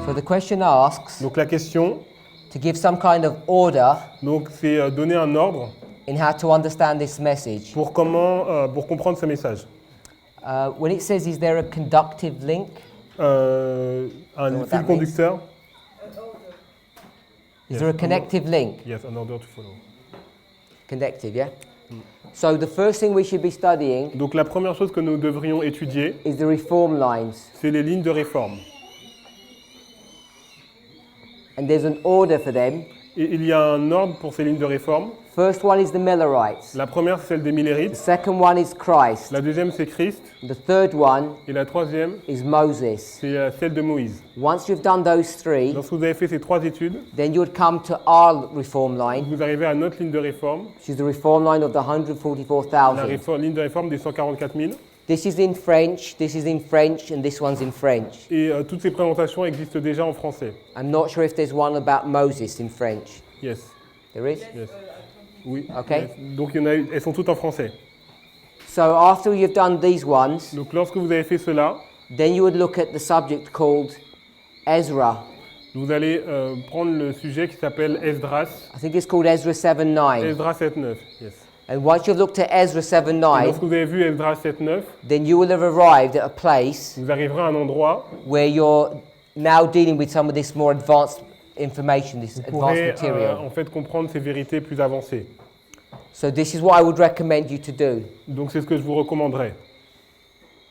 So the question asks Donc la question, to give some kind of order donc c'est donner un ordre in how to understand this message. pour comprendre ce message. When it says, is there a conductive link? Un what fil that conducteur. Is there a connective link? Yes, an order to follow. Connective, yeah? So the first thing we should be studying Donc la première chose que nous devrions étudier, is the reform lines. c'est les lignes de réforme. And there's an order for them. Et il y a un ordre pour ces lignes de réforme. First one is the Millerites. La première, c'est celle des The Millérites. second one is Christ. La deuxième, c'est Christ. The third one Et la troisième, is Moses. c'est celle de Moïse. Once you've done those three, Lorsque vous avez fait ces trois études, then you would come to our reform line, vous arrivez à notre ligne de réforme, which is the reform line of the la 144,000. ligne de réforme des 144 000. This is in French, this is in French, and this one's in French. Et toutes ces présentations existent déjà en français. I'm not sure if there's one about Moses in French. Yes. There is? Yes. Oui. Okay. Yes. Donc elles sont toutes en français. So after you've done these ones, Donc lorsque vous avez fait cela, then you would look at the subject called Ezra. vous allez prendre le sujet qui s'appelle Esdras. I think it's called Ezra 7:9. Esdras 7.9. Yes. And once you've looked at Ezra Et 7:9, lorsque vous avez vu Esdras 7.9, then you will have arrived at a place vous arriverez à un endroit where you're now dealing with some of this more advanced information, this où vous advanced pourrez material. en fait comprendre ces vérités plus avancées. So this is what I would recommend you to do. Donc c'est ce que je vous recommanderais.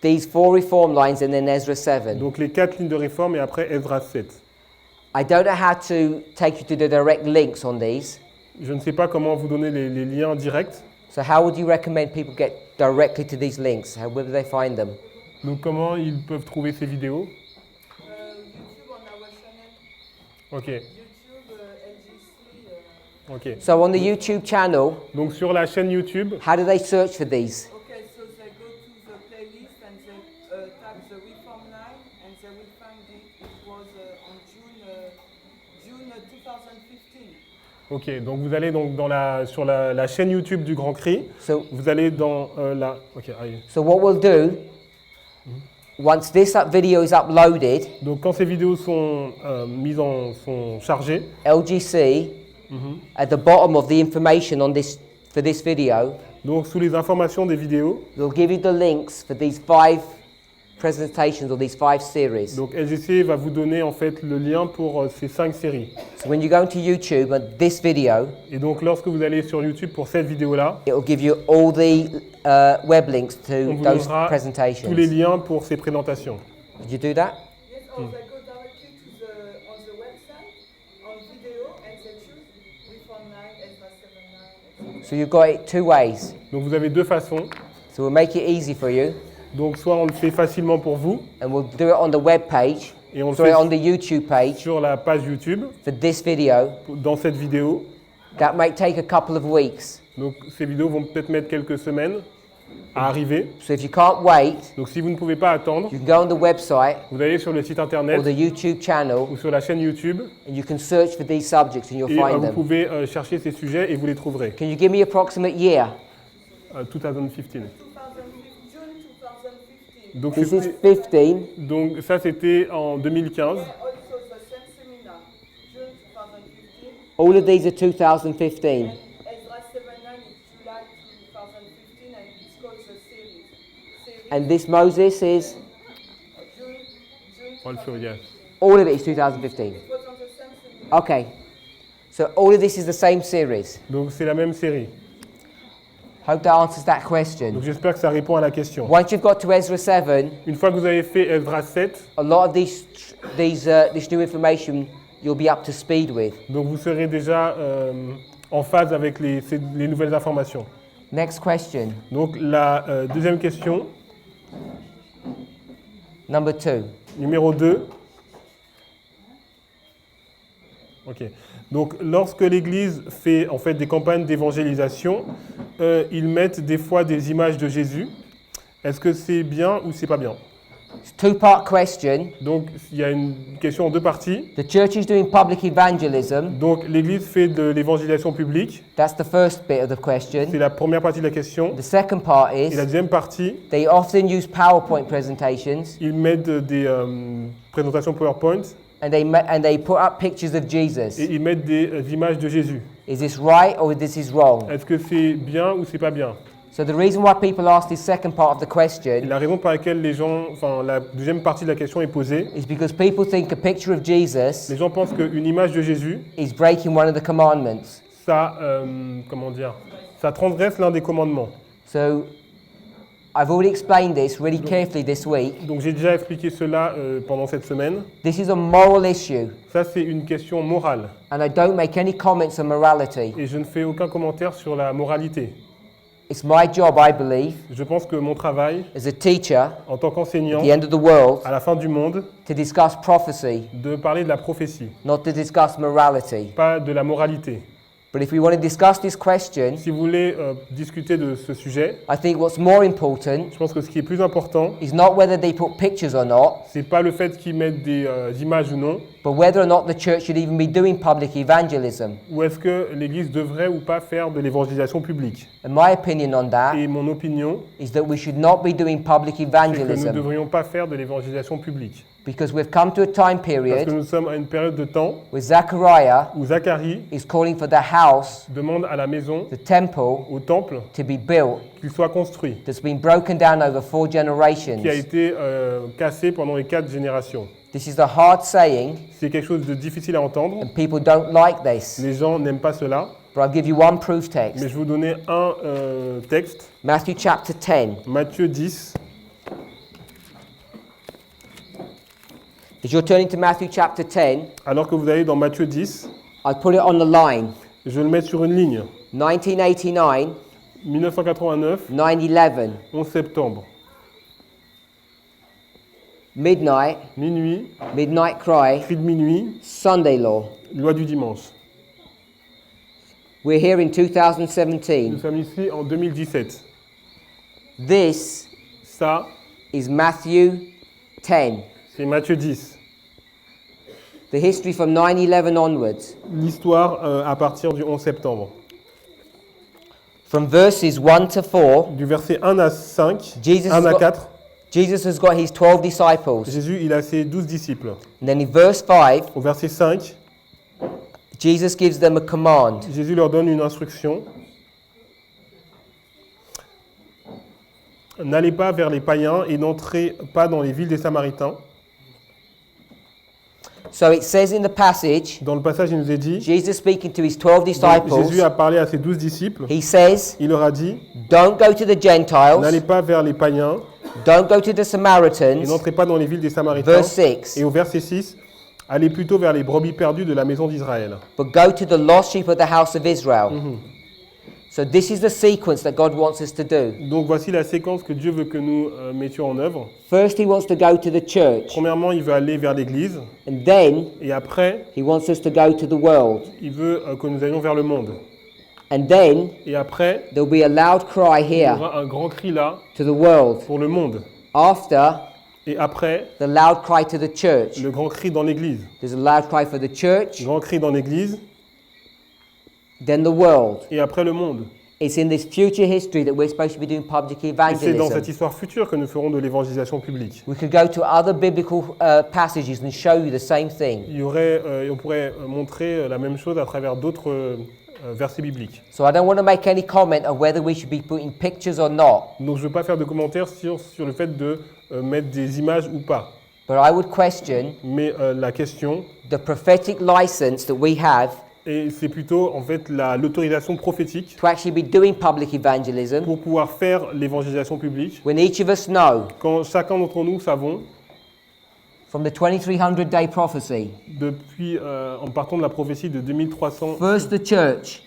These 4 reform lines and then Ezra 7. Donc les 4 lignes de réforme et après Esdras 7. I don't know how to take you to the direct links on these. Je ne sais pas comment vous donner les liens directs. So how would you recommend people get directly to these links? Where do they find them? Donc comment ils peuvent trouver ces vidéos? YouTube on our channel. Ok, YouTube, LGC. ok. So on the YouTube channel, Donc sur la chaîne YouTube, how do they search for these? Okay, so they go to the playlist and they tap the Reform Line and they will find it. It was on June 2015. ok. Donc vous allez donc sur la chaîne YouTube du Grand Cri. So, Vous allez dans la. Ok, allez. so what we'll do, once this video is uploaded, Donc quand ces vidéos sont sont chargées, LGC, at the bottom of the information on this for this video, donc sous les informations des vidéos, they'll give you the links for these 5 presentations or these 5 series. donc LGC va vous donner en fait le lien pour ces 5 séries. So when you go into YouTube and this video, Et donc lorsque vous allez sur YouTube pour cette vidéo-là, it will give you all the web links on to vous those donnera presentations. tous les liens pour ces présentations. Did you do that? Yes, or they go directly to on the website, on video, and they choose Reform Line, Ezra 7:9, etc. So you've got it 2 ways. Donc vous avez deux façons. So we'll make it easy for you, Donc soit on le fait facilement pour vous and we'll do it on the web page, et on le sorry, fait on the YouTube page sur la page YouTube for this video. dans cette vidéo. That may take a couple of weeks. Donc ces vidéos vont peut-être mettre quelques semaines à arriver. So if you can't wait, Donc si vous ne pouvez pas attendre, you can go on the website vous allez sur le site or internet the YouTube channel, ou sur la chaîne YouTube and you can search for these subjects and you'll et find vous them. pouvez chercher ces sujets et vous les trouverez. Can you give me approximate year? 2015. June 2015. Donc, This is c'était- 15. donc ça c'était en 2015. Also the same seminar, June 2015. All of these are 2015. Ezra 7:9 is July 2015, and it's called the series. And this Moses is, June Also, yes. all of it is 2015. It was on the same seminar. Okay. So all of this is the same series. Donc c'est la même série. Hope that answers that question. Donc j'espère que ça répond à la question. Once you've got to Ezra 7, Une fois que vous avez fait Esdras 7, a lot of this new information you'll be up to speed with. donc vous serez déjà en phase avec les nouvelles informations. Next question, Donc la deuxième question, number 2. numéro 2. Ok. Donc lorsque l'Église fait en fait des campagnes d'évangélisation, ils mettent des fois des images de Jésus. Est-ce que c'est bien ou c'est pas bien? It's a 2-part question. Donc il y a une question en deux parties. The church is doing public evangelism. Donc l'Église fait de l'évangélisation publique. That's the first bit of the C'est question. la première partie de la question. The second part Et la is deuxième partie, they often use PowerPoint presentations ils mettent des présentations PowerPoint and they put up pictures of Jesus. et ils mettent des images de Jésus. Is this right or this is wrong? Est-ce que c'est bien ou c'est pas bien? So the reason why people ask this second part of the Et question la raison par laquelle la deuxième partie de la question est posée, is because people think a picture of Jesus les gens pensent qu'une image de Jésus, is breaking one of the commandments. ça, ça transgresse l'un des commandements. So I've already explained this really carefully this week. Donc j'ai déjà expliqué cela pendant cette semaine. This is a moral issue, Ça, c'est une question morale. and I don't make any comments on morality. Et je ne fais aucun commentaire sur la moralité. It's my job, I believe, Je pense que mon travail, as a teacher en tant qu'enseignant, at the end of the world, à la fin du monde, to discuss prophecy, de parler de la prophétie, not to discuss morality. pas de la moralité. But if we want to discuss this question, Si vous voulez discuter de ce sujet, I think what's more important je pense que ce qui est plus important, is not whether they put pictures or not, c'est pas le fait qu'ils mettent des images ou non, but whether or not the church should even be doing public evangelism. ou est-ce que l'Église devrait ou pas faire de l'évangélisation publique. And my opinion on that Et mon opinion, is that we should not be doing public c'est que nous ne evangelism devrions pas faire de l'évangélisation publique. because we've come to a time Parce que period nous sommes à une période de temps where Zechariah où Zacharie is calling for the house, demande à la maison, the temple, au temple, to be built qu'il soit construit, that's been broken down over 4 qui a generations. été cassé pendant les 4 générations. This is a hard saying, C'est quelque chose de difficile à entendre. and people don't like this. Les gens n'aiment pas cela. But I'll give you one proof Mais text. je vais vous donner un texte, Matthew chapter 10. Matthieu 10. As you're turning to Matthew chapter 10, Alors que vous allez dans Matthieu 10, I'll put it on the line. je vais le mettre sur une ligne. 1989, 1989, 9/11, 11 septembre, midnight, minuit, midnight cry, cri de minuit, Sunday law. loi du dimanche. We're here in Nous 2017. sommes ici en 2017. This Ça, is Matthew 10. c'est Matthieu 10. The history from 9/11 onwards. L'histoire à partir du 11 septembre. From verses 1 to 4, Du verset 1 à 5, Jesus 1 à got- 4, Jesus has got his 12 disciples. Jésus, il a ses 12 disciples. And then in verse 5, Au verset 5, Jesus gives them a command. Jésus leur donne une instruction. N'allez pas vers les païens et n'entrez pas dans les villes des Samaritains. So it says in the passage, Dans le passage, il nous est dit, Jesus speaking to his 12 donc, disciples, Jésus a parlé à ses 12 disciples. he says, Il leur a dit, don't go to the n'allez Gentiles, pas vers les païens don't go to the et Samaritans. n'entrez pas dans les villes des Samaritains. Verse 6, Et au verset 6, allez plutôt vers les brebis perdues de la maison d'Israël. but go to the lost sheep of the house of Israel. So this is the sequence that God wants us to do. Donc voici la séquence que Dieu veut que nous mettions en œuvre. First, he wants to go to the church, Premièrement, il veut aller vers l'Église. and then Et après, he wants us to go to the world. il veut que nous allions vers le monde. And then Et après, there'll be a loud cry il y here aura un grand cri là to the world. pour le monde. After, Et après, the loud cry to the church. le grand cri dans l'Église. There's a loud cry for the church, Grand cri dans l'Église. then the world. Et après le monde. It's in this future history that we're supposed to be doing public Et c'est dans evangelism. cette histoire future que nous ferons de l'évangélisation publique. We could go to other biblical passages and show you the same thing. Il y aurait, on pourrait montrer la même chose à travers d'autres versets bibliques. So I don't want to make any comment on whether we should be putting pictures or not, Donc je ne veux pas faire de commentaires sur le fait de mettre des images ou pas. but I would question Mais la question, the prophetic license that we have et c'est plutôt en fait l'autorisation prophétique to actually be doing public evangelism pour pouvoir faire l'évangélisation publique. when each of us know Quand chacun d'entre nous savons, from the 2300 day prophecy, depuis, en partant de la prophétie de 2300 first the church,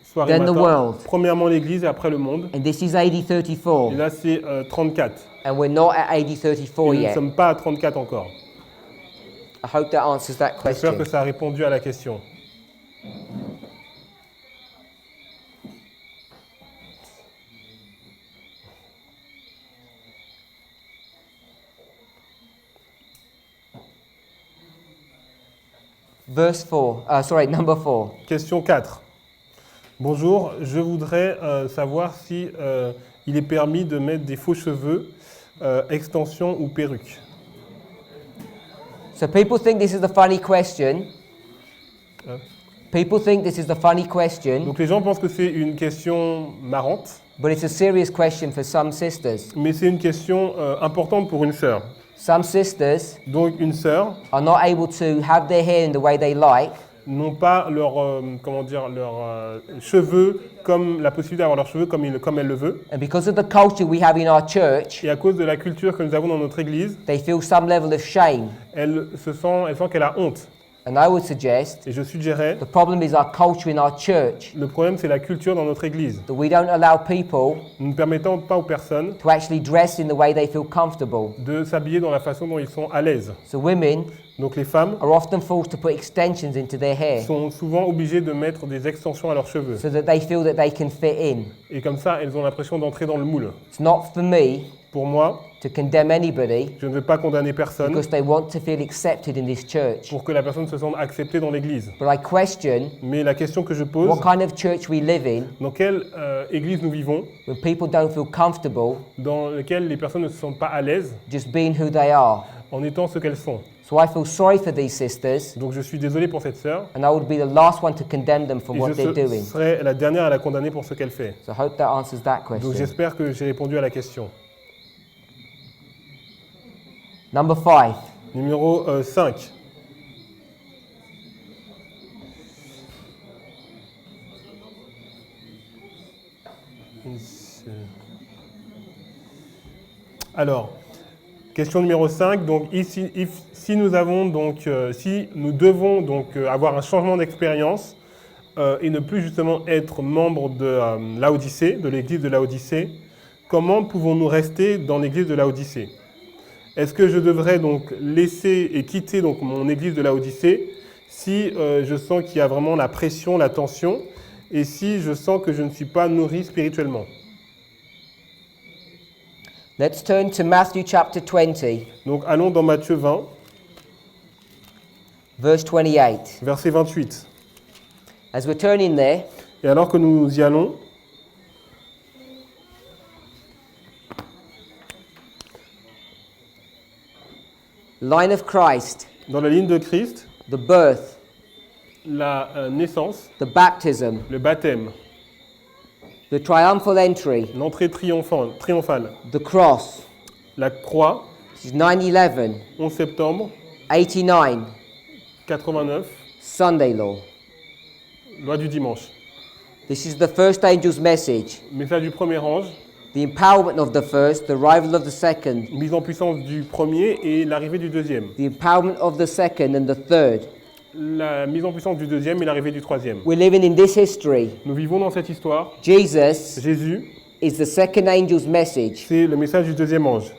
soirées then the matin, world. premièrement l'Église et après le monde. and this is AD Et 34, là c'est 34. and we're not at AD Et 34 nous ne yet. sommes pas à 34 encore. I hope that answers that J'espère que question. ça a répondu à la question. Number 4. Question 4. Bonjour, je voudrais savoir si il est permis de mettre des faux cheveux, extensions ou perruques. So people think this is the funny question. Hein? People think this is the funny question, Donc les gens pensent que c'est une question marrante, but it's a serious question for some sisters. mais c'est une question importante pour une sœur. Some sisters Donc une sœur are not able to have their hair in the way they like, n'ont pas leurs cheveux comme la possibilité d'avoir leurs cheveux comme elle le veut. and because of the culture we have in our church, Et à cause de la culture que nous avons dans notre église, they feel some level of shame. elle sent qu'elle a honte. And I would suggest Et je suggérais, the problem is our culture in our church, le problème c'est la culture dans notre église. that we don't allow people Nous ne permettons pas aux personnes to actually dress in the way they feel comfortable. de s'habiller dans la façon dont ils sont à l'aise. So women Donc les femmes are often forced to put extensions into their hair sont souvent obligées de mettre des extensions à leurs cheveux. so that they feel that they can fit in. Et comme ça, elles ont l'impression d'entrer dans le moule. It's not for me Pour moi, to condemn anybody je ne veux pas condamner personne because they want to feel accepted in this church. pour que la personne se sente acceptée dans l'église. But I question Mais la question que je pose, what kind of church we live in dans quelle église nous vivons, when people don't feel comfortable dans laquelle les personnes ne se sentent pas à l'aise just being who they are. en étant ce qu'elles sont. So I feel sorry for these sisters, Donc je suis désolé pour cette sœur and I would be the last one to condemn them for et what they're je doing. serai la dernière à la condamner pour ce qu'elle fait. So I hope that answers that Donc question. j'espère que j'ai répondu à la question. Number 5. Numéro 5. Alors, question numéro 5. Donc, si nous avons donc, si nous devons donc avoir un changement d'expérience et ne plus justement être membre de Laodicée, de l'église de Laodicée, comment pouvons-nous rester dans l'église de Laodicée? Est-ce que je devrais donc laisser et quitter donc mon église de Laodicée si je sens qu'il y a vraiment la pression, la tension, et si je sens que je ne suis pas nourri spirituellement? Let's turn to Matthew chapter 20, Donc allons dans Matthieu 20, verse 28. verset 28. As we're turning there, Et alors que nous y allons, line of Christ, dans la ligne de Christ, the birth, la naissance, the baptism, le baptême, the triumphal entry, l'entrée triomphale, the cross. la croix, This is 9/11, 11 septembre 89, 89, Sunday law. loi du dimanche. This is the first angel's message, Message du premier ange, the empowerment of the first, the arrival of the second, mise en puissance du premier et l'arrivée du deuxième. the empowerment of the second and the third. La mise en puissance du deuxième et l'arrivée du troisième. We're living in this history. Nous vivons dans cette histoire. Jesus Jésus, is the second angel's message. c'est le message du deuxième ange.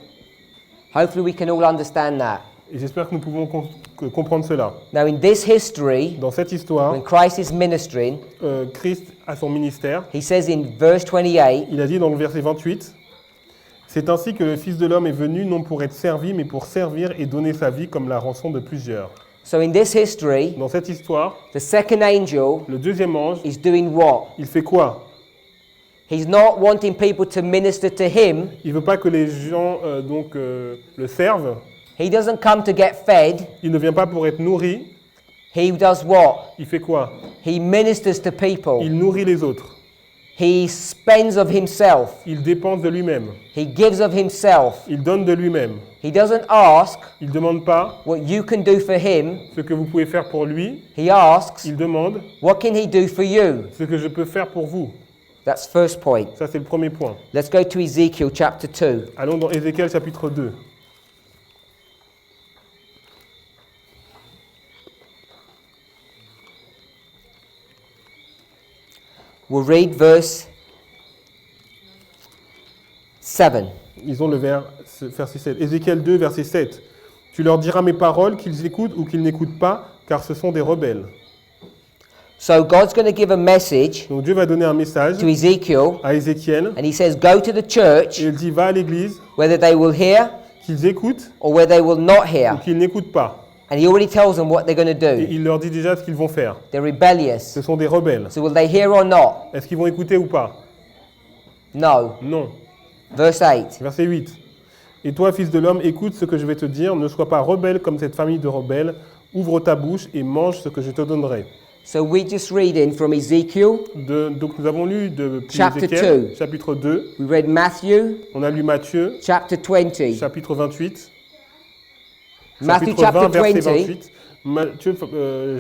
Hopefully we can all understand that. Et j'espère que nous pouvons comprendre cela. Now in this history, Dans cette histoire, when Christ is ministering, Christ a son ministère. he says in verse 28, Il a dit dans le verset 28, « C'est ainsi que le Fils de l'homme est venu non pour être servi, mais pour servir et donner sa vie comme la rançon de plusieurs. so in this history, » Dans cette histoire, the second angel le deuxième ange, is doing what? il fait quoi? He's not wanting people to minister to him. Il ne veut pas que les gens le servent. He doesn't come to get fed. Il ne vient pas pour être nourri. He does what? Il fait quoi? He ministers to people. Il nourrit les autres. He spends of himself. Il dépense de lui-même. He gives of himself. Il donne de lui-même. He doesn't ask Il ne demande pas what you can do for him. ce que vous pouvez faire pour lui. He asks, Il demande what can he do for you? ce que je peux faire pour vous. That's first point. Ça, c'est le premier point. Let's go to Ezekiel chapter 2. Allons dans Ézéchiel chapitre 2. We'll read verse 7. Lisons le verset 7. Ézéchiel 2, verset 7. Tu leur diras mes paroles, qu'ils écoutent ou qu'ils n'écoutent pas, car ce sont des rebelles. So God's going to give a message Donc Dieu va donner un message to Ezekiel, à Ézéchiel. and he says, go to the church, Et il dit, va à l'église, whether they will hear qu'ils écoutent or whether they will not ou hear. qu'ils n'écoutent pas. And he already tells them what they're going to Et do. il leur dit déjà ce qu'ils vont faire. They're rebellious. Ce sont des rebelles. So will they hear or not? Est-ce qu'ils vont écouter ou pas? No. Non. Verse 8. Verset 8. Et toi, fils de l'homme, écoute ce que je vais te dire. Ne sois pas rebelle comme cette famille de rebelles. Ouvre ta bouche et mange ce que je te donnerai. So we're just reading from Ezekiel. Donc nous avons lu depuis Chapter Ézéchiel, 2. chapitre 2. We read Matthew, On a lu Matthieu, chapter 20. chapitre 28. Matthew Chapitre 20, chapter verset 20 28. Matthieu,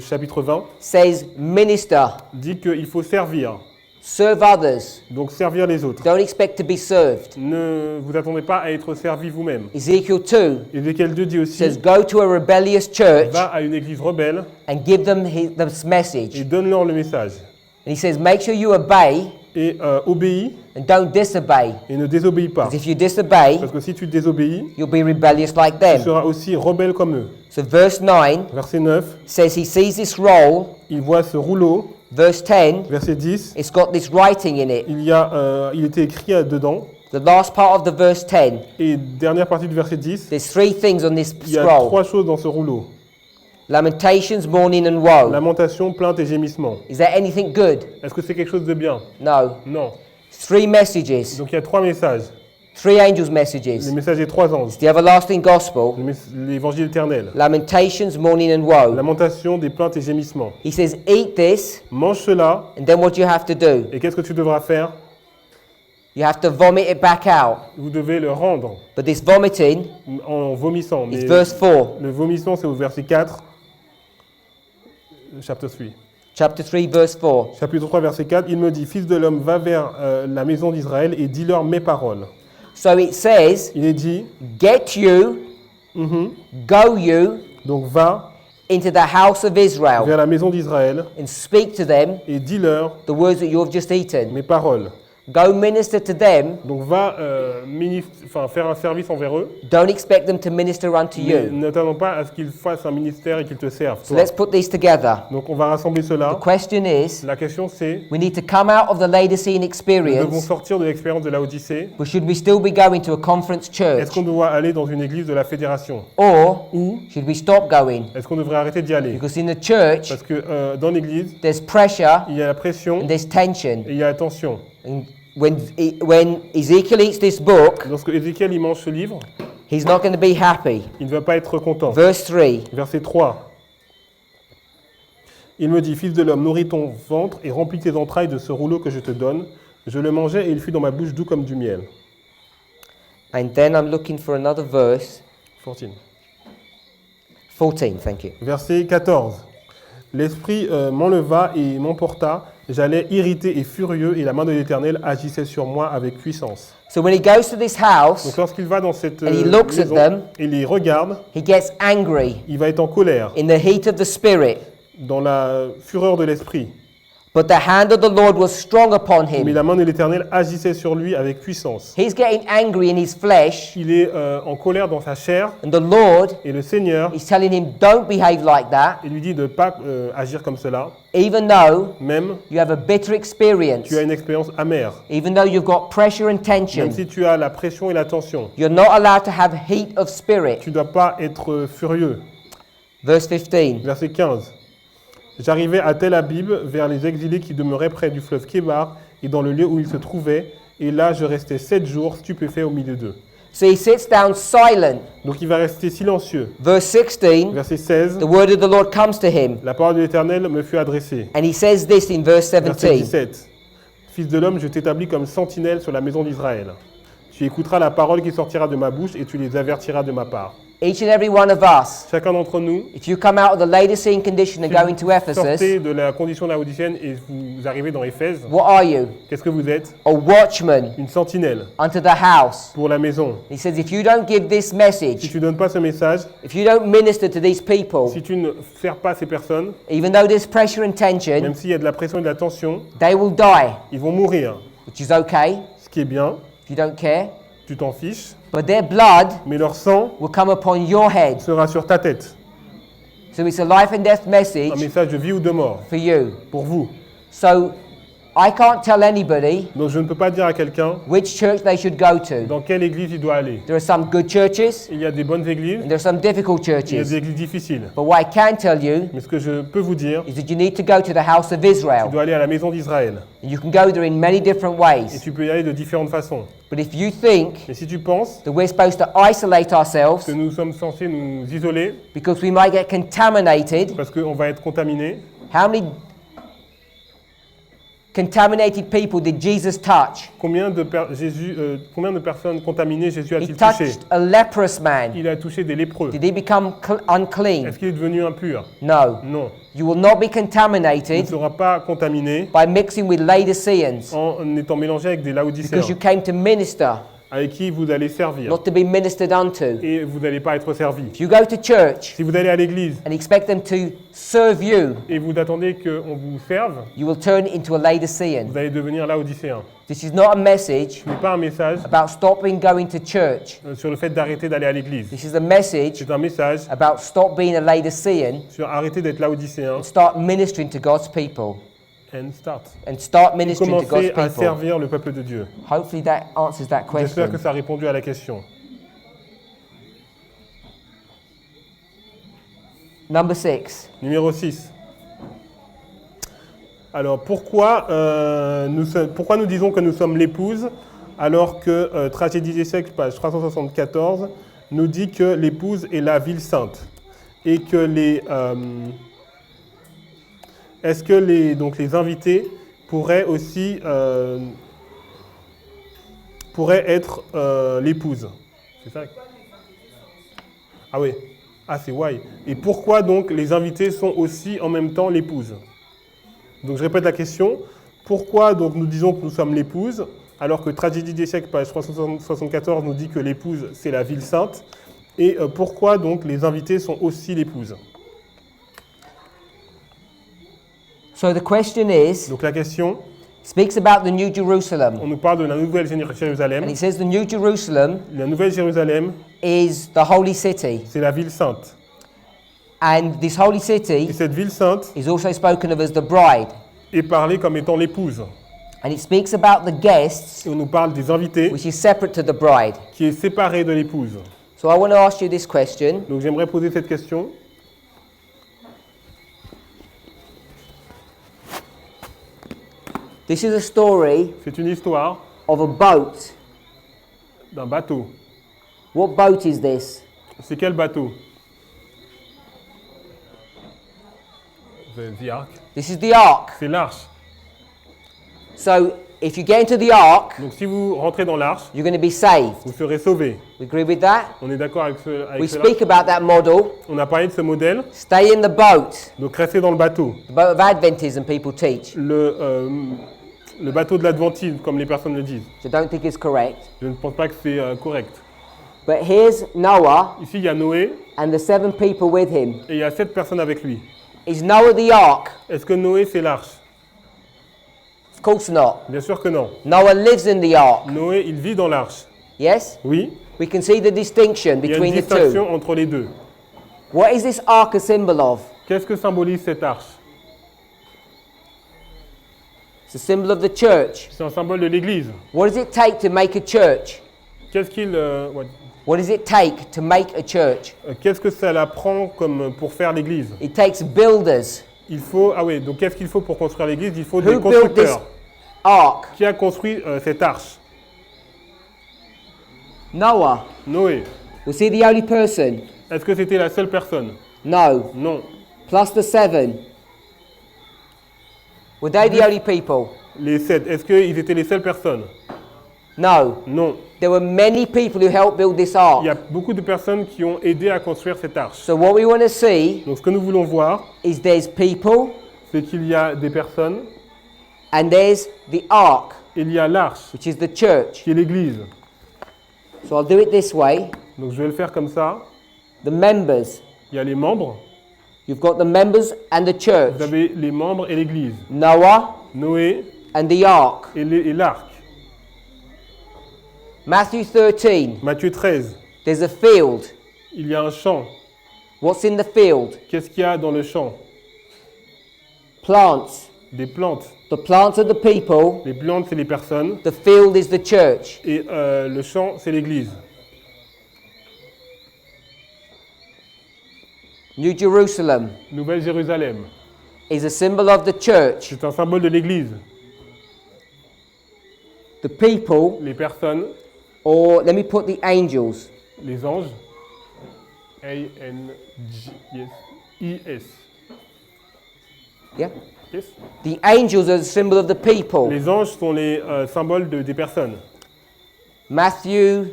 chapitre 20, says, minister, dit qu'il faut servir. serve others. Donc servir les autres. Don't expect to be served. Ne vous attendez pas à être servi vous-même. Ezekiel 2 Ézéchiel 2 dit aussi, says, go to a rebellious church va à une église rebelle and give them this message. et donne-leur le message. And he says, make sure you obey Et obéis and don't disobey. et ne désobéis pas. Because if you disobey, Parce que si tu désobéis, you'll be rebellious like tu them. seras aussi rebelle comme eux. So verse 9 Verset 9, says he sees this roll. il voit ce rouleau. Verse 10, Verset 10, it's got this writing in it. il était écrit dedans. The last part of the verse 10, Et dernière partie du verset 10, there's three things on this il y a scroll. 3 choses dans ce rouleau. Lamentations, mourning and woe. Lamentation, plainte et gémissement. Is there anything good? Est-ce que c'est quelque chose de bien? No. Non. Three messages. Donc il y a 3 messages. Three angels' Le messages. message des 3 anges. The everlasting gospel. L'évangile éternel. Lamentations, mourning and woe. Lamentation, des plaintes et gémissements. He says, eat this, Mange cela, and then what do you have to do? et qu'est-ce que tu devras faire? You have to vomit it back out. Vous devez le rendre But this vomiting en vomissant. is Mais verse 4. le vomissement, c'est au verset 4. Chapter 3. Chapter 3, verse 4. Chapitre 3, verset 4. Il me dit, fils de l'homme, va vers la maison d'Israël et dis-leur mes paroles. So it says, Il est dit, get you, go you donc va into the house of Israel vers la maison d'Israël and speak to them et dis-leur the words that you have just eaten. mes paroles. Go minister to them. Donc va faire un service envers eux. Don't expect them to minister unto Mais you. n'attendons pas à ce qu'ils fassent un ministère et qu'ils te servent. So toi. let's put these together. Donc on va rassembler The cela. question is, La question c'est, we need to come out of the Laodicean nous devons experience, sortir de l'expérience de la Odyssée. but should we still be going to a conference church? Est-ce qu'on doit aller dans une église de la fédération? Or Ou should we stop going? est-ce qu'on devrait arrêter d'y aller? Because in the church, Parce que dans l'église, there's pressure il y a la pression and there's tension. et il y a la tension. And when Ezekiel eats this book, Lorsque Ézéchiel il mange ce livre, he's not going to be happy. il ne va pas être content. Verse 3. Verset 3. Il me dit, fils de l'homme, nourris ton ventre et remplis tes entrailles de ce rouleau que je te donne. Je le mangeai et il fut dans ma bouche doux comme du miel. And then I'm looking for another verse. 14. 14, thank you. Verset 14. L'Esprit m'enleva et m'emporta. J'allais irrité et furieux et la main de l'Éternel agissait sur moi avec puissance. So when he goes to this house, Donc lorsqu'il va dans cette And he looks at maison them. et les regarde, he gets angry il va être en colère, in the heat of the spirit. dans la fureur de l'Esprit. But the hand of the Lord was strong upon Mais him. la main de l'Éternel agissait sur lui avec puissance. He's getting angry in his flesh, Il est en colère dans sa chair and the Lord et le Seigneur is telling him, don't behave like that, il lui dit de ne pas agir comme cela, even though même you have a bitter experience, tu as une expérience amère, even though you've got pressure and même tension. si tu as la pression et la tension. You're not allowed to have heat of spirit. Tu ne dois pas être furieux. Verse 15. Verset 15. J'arrivai à Tel Abib, vers les exilés qui demeuraient près du fleuve Kébar et dans le lieu où ils se trouvaient, et là je restai 7 jours stupéfait au milieu d'eux. So he sits down silent. Donc il va rester silencieux. Verse 16, Verset 16. the word of the Lord comes to him, La parole de l'Éternel me fut adressée. and he says this in verse Verset 17. 17. Fils de l'homme, je t'établis comme sentinelle sur la maison d'Israël. Tu écouteras la parole qui sortira de ma bouche et tu les avertiras de ma part. Each and every one of us, Chacun d'entre nous, if you come out of the Laodicean condition and go into sortez Ephesus, de la condition laodicienne et vous arrivez dans Éphèse. what are you? Qu'est-ce que vous êtes? A watchman Une sentinelle unto the house. pour la maison. He says, if you don't give this Si message, tu ne donnes pas ce message, if you don't minister to these people, si tu ne sers pas ces personnes, even though there's pressure and même tension, s'il y a de la pression et de la tension, they will die, ils vont mourir. which is okay Ce qui est bien, if you don't care. tu t'en fiches, But their blood mais leur sang will come upon your head. sera sur ta tête. So it's a life and death Un message message de vie ou de mort for you. pour vous. So I can't tell anybody Donc je ne peux pas dire à quelqu'un which church they should go to. dans quelle église il doit aller. There are some good churches Il y a des bonnes églises, and there are some difficult il y a churches. des églises difficiles. But what I can tell you Mais ce que je peux vous dire, is that you need to go to the house of tu Israel. dois aller à la maison d'Israël. And you can go there in many different Et ways. tu peux y aller de différentes façons. But if you think Et si tu penses that we're supposed to isolate ourselves que nous sommes censés nous isoler because we might get contaminated, parce qu'on va être contaminé, how many contaminated people did Jesus touch? combien de personnes contaminées Jésus He a-t-il touché? touched a leprous man. Il a touché des lépreux. Did he become unclean? Est-ce qu'il est devenu impur? No. Non. You will not be Il ne contaminated sera pas contaminé by mixing with Laodiceans en étant mélangé avec des Laodicéens because you came to minister, avec qui vous allez servir not to be ministered unto. et vous n'allez pas être servi. If you go to church Si vous allez à l'église and expect them to serve you, et vous attendez qu'on vous serve, you will turn into a Laodicean. vous allez devenir Laodicéen. This is not a message Ce n'est pas un message about stopping going to church. sur le fait d'arrêter d'aller à l'église. This is a message C'est un message about stop being a Laodicean sur arrêter d'être Laodicéen and start ministering to God's people. and Start ministering to God's commencer à people. servir le peuple de Dieu. Hopefully that answers that J'espère que question. ça a répondu à la question. Number 6. Numéro 6. Alors pourquoi nous disons que nous sommes l'épouse alors que Tragédie des siècles, page 374, nous dit que l'épouse est la ville sainte et que est-ce que les invités pourraient aussi être l'épouse? C'est ça? Ah oui. Ah, c'est why. Et pourquoi donc les invités sont aussi en même temps l'épouse? Donc je répète la question. Pourquoi donc nous disons que nous sommes l'épouse alors que Tragédie des siècles, page 374, nous dit que l'épouse c'est la ville sainte? Et pourquoi donc les invités sont aussi l'épouse? So the question is, Donc la question, speaks about the New Jerusalem. on nous parle de la nouvelle Jérusalem. And it says the New Jerusalem La nouvelle Jérusalem, is the holy city. c'est la ville sainte. And this holy Et city cette ville sainte is also spoken of as the bride. est parlée comme étant l'épouse. And it speaks about the guests, Et on nous parle des invités which is separate to the bride. qui est séparée de l'épouse. So I want to ask you this question. Donc j'aimerais poser cette question. This is a story C'est une histoire of a boat. d'un bateau. What boat is this? C'est quel bateau? The Ark. This is the ark. C'est l'arche. So if you get into the ark, Donc si vous rentrez dans l'arche, you're going to be saved. vous serez sauvés. We agree with that? On est d'accord avec, We cela? speak about that model. On a parlé de ce modèle, Stay in the boat. donc restez dans le bateau. The boat of Adventism, people teach. Le bateau de l'Adventisme, comme les personnes le disent. So don't think it's correct. Je ne pense pas que c'est correct. But here's Noah Ici, il y a Noé and the 7 people with him. et il y a 7 personnes avec lui. Is Noah the ark? Est-ce que Noé, c'est l'arche? Of course not. Bien sûr que non. Noah lives in the ark. Noé, il vit dans l'arche. Yes? Oui, We can see the distinction il y a une between the two. distinction entre les deux. What is this ark a symbol of? Qu'est-ce que symbolise cette arche? It's a symbol of the church. C'est un symbole de l'Église. What does it take to make a church? What does it take to make a church? Qu'est-ce que ça la prend comme pour faire l'Église? It takes builders. Il faut, ah oui, donc qu'est-ce qu'il faut pour construire l'Église? Il faut des Who built this constructeurs. ark? Qui a construit cette arche? Noah. Noé. Was he the only person? Est-ce que c'était la seule personne? No. Non. Plus the 7. Were they the only people? Les 7. Est-ce qu'ils étaient les seules personnes? No. Non. There were many people who helped build this Il ark. y a beaucoup de personnes qui ont aidé à construire cette arche. So what we want to see Donc ce que nous voulons voir, is there's people c'est qu'il y a des personnes and there's the ark, et il y a l'arche, which is the church. qui est l'Église. So I'll do it this way. Donc je vais le faire comme ça. The members. Il y a les membres, You've got the members and the church. vous avez les membres et l'Église. Noah Noé and the ark. et l'arche. Matthew 13. Matthieu 13, There's a field. il y a un champ. What's in the field? Qu'est-ce qu'il y a dans le champ? Plants. des plantes. The plants are the people. Les plantes, c'est les personnes. The field is the church. Et le champ, c'est l'église. New Jerusalem Nouvelle Jérusalem. is a symbol of the church. C'est un symbole de l'église. The people, Les personnes, or let me put the angels. les anges. A-N-G-I-S. Yeah? Yes. The angels are the symbol of the people. Les anges sont les symboles des personnes. Matthew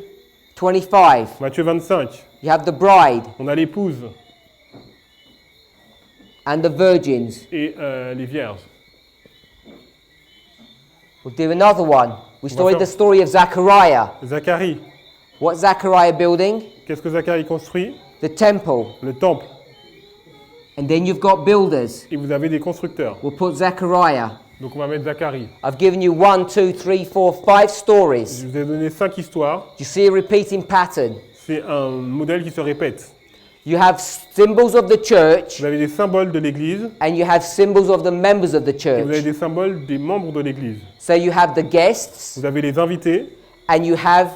25. Matthieu 25. You have the bride On a l'épouse and the virgins. et les vierges. We'll do another one. We va studied faire- the story of Zechariah. Zacharie. What's Zechariah building? Qu'est-ce que Zacharie construit? The temple. Le temple. And then you've got builders. Et vous avez des constructeurs. We'll put Zechariah. Donc on va mettre Zacharie. I've given you 1, 2, 3, 4, 5 stories. Je vous ai donné 5 histoires. You see a repeating pattern. C'est un modèle qui se répète. You have symbols of the church Vous avez des symboles de l'église and you have symbols of the members of the et vous avez church. des symboles des membres de l'église. So you have the guests Vous avez les invités and you have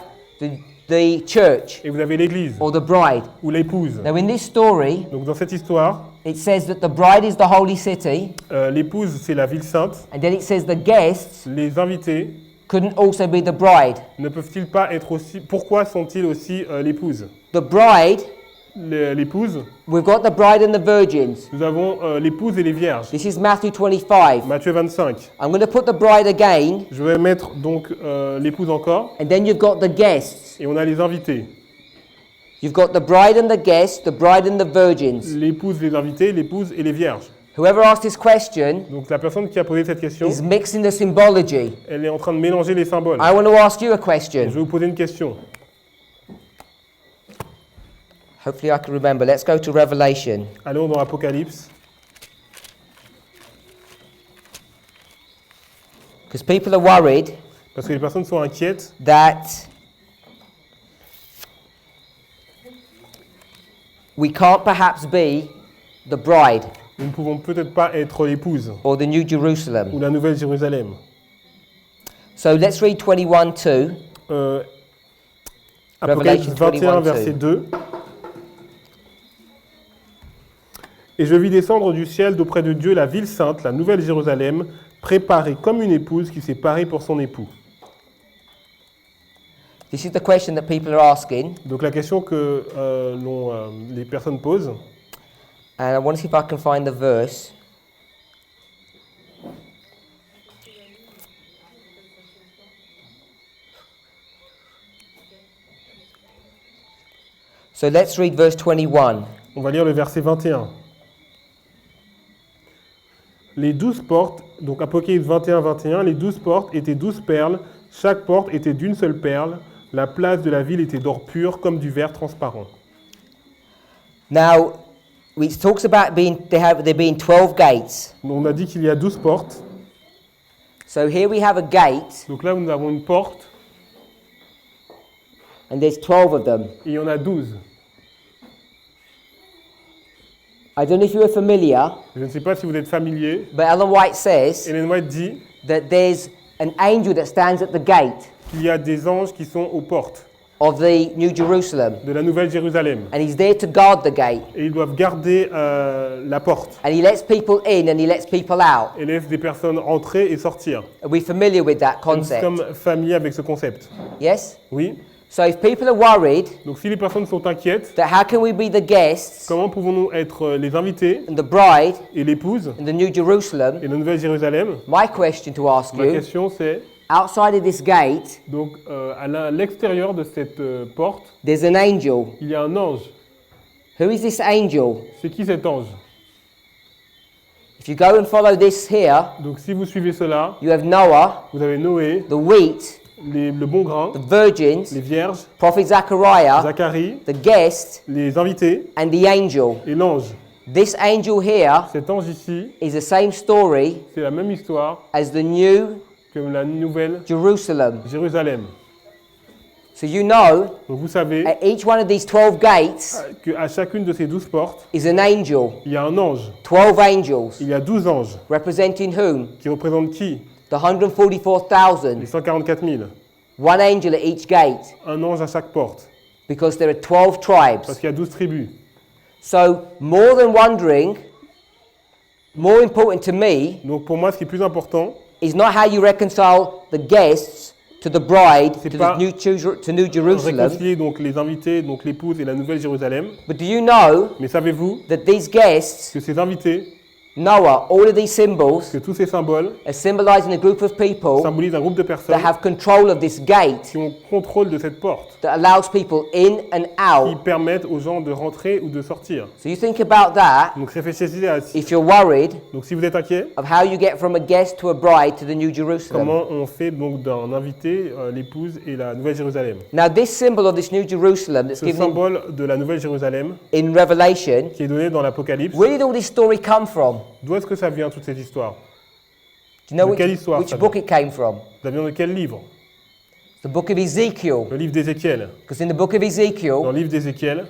the church et vous avez l'église or the bride. ou l'épouse. Now in this story, Donc dans cette histoire, it says that the bride is the holy city, l'épouse c'est la ville sainte. and then it says the guests Les invités couldn't also be the bride. ne peuvent-ils pas être aussi... Pourquoi sont-ils aussi l'épouse? The bride, L'épouse, we've got the bride and the virgins. nous avons l'épouse et les vierges. This is Matthew 25. Matthieu 25. I'm going to put the bride again, Je vais mettre donc l'épouse encore and then you've got the guests. et on a les invités. You've got the bride and the guests, the bride and the virgins. L'épouse, les invités, l'épouse et les vierges. Whoever asked this question Donc la personne qui a posé cette question, is mixing the symbology. elle est en train de mélanger les symboles. I want to ask you a Je question. vais vous poser une question. Hopefully I can remember. Let's go to Revelation. Allons dans Apocalypse. Because people are worried Parce que les personnes sont inquiètes that we can't perhaps be the bride nous ne pouvons peut-être pas être l'épouse or the New Jerusalem. ou la Nouvelle Jérusalem. So let's read 21:2. Apocalypse Revelation 21, 21, verset 2. Et je vis descendre du ciel d'auprès de Dieu la ville sainte, la Nouvelle Jérusalem, préparée comme une épouse qui s'est parée pour son époux. This is the question that people are asking, Donc la question que les personnes posent, and I want to see if I can find the verse. So let's read verse 21. on va lire le verset 21. Les 12 portes, donc Apocalypse 21, 21, les 12 portes étaient 12 perles, chaque porte était d'une seule perle, la place de la ville était d'or pur comme du verre transparent. Now, it talks about there being 12 gates. On a dit qu'il y a 12 portes, So here we have a gate, donc là nous avons une porte and there's 12 of them. et il y en a 12. I don't know if you are familiar, Je ne sais pas si vous êtes familier. but Ellen White says Ellen White dit that there's an angel that stands at the gate qu'il y a des anges qui sont aux portes of the New Jerusalem, de la Nouvelle Jérusalem and he's there to guard the gate, et ils doivent garder la porte and he lets people in and he lets people out. et laissent des personnes entrer et sortir. Are we familiar with that Nous concept? sommes familiers avec ce concept. Yes? Oui. So if people are worried Donc si les personnes sont inquiètes, that how can we be the guests comment pouvons-nous être les invités and the bride et l'épouse in the New Jerusalem, et la Nouvelle Jérusalem? my question to ask Ma you, question c'est, outside of this gate, donc à l'extérieur de cette porte, there's an angel. il y a un ange. Who is this angel? C'est qui cet ange? If you go and follow this here, Donc si vous suivez cela, you have Noah, vous avez Noé, the wheat, le bon grain, the virgins, les vierges, prophet Zechariah, Zacharie, the guest, les invités and the angel. et l'ange. This angel here Cet ange ici, is the same story c'est la même histoire as the New que la Nouvelle Jerusalem. Jérusalem. So you know, Donc vous savez at each one of these 12 gates qu'à chacune de ces 12 portes, is an angel. il y a un ange. 12 angels. Il y a 12 anges Representing whom? qui représentent qui? The 144,000. Les 144 000. One angel at each gate. Un ange à chaque porte. Because there are 12 tribes. Parce qu'il y a 12 tribus. So, more than wondering, more important to me Donc pour moi, ce qui est plus important, is not how you reconcile the guests to the bride, C'est to, pas to New Jerusalem. réconcilier donc les invités, donc l'épouse et la Nouvelle Jérusalem. But do you know Mais savez-vous that these guests, que ces invités, Noah, all of these symbols que tous ces symboles are symbolizing a group of people symbolisent un groupe de that personnes have control of this gate qui ont contrôle de cette porte, that allows people in and qui out. permettent aux gens de rentrer ou de sortir. So you think about that Donc réfléchissez à if you're worried donc si vous êtes inquiet, of how you get from a guest to a bride to the New Jerusalem. comment on fait donc d'un invité l'épouse et la Nouvelle Jérusalem. Now this symbol of this New Jerusalem that's Ce given symbole de la Nouvelle Jérusalem in Revelation, qui est donné dans l'Apocalypse, where did all this story come from? d'où est-ce que ça vient toute cette histoire? Do you know De quelle histoire which ça book it came from? Ça vient de quel livre? The book of Ezekiel. Le livre d'Ézéchiel. Because in the book of Dans Ezekiel, le livre d'Ézéchiel,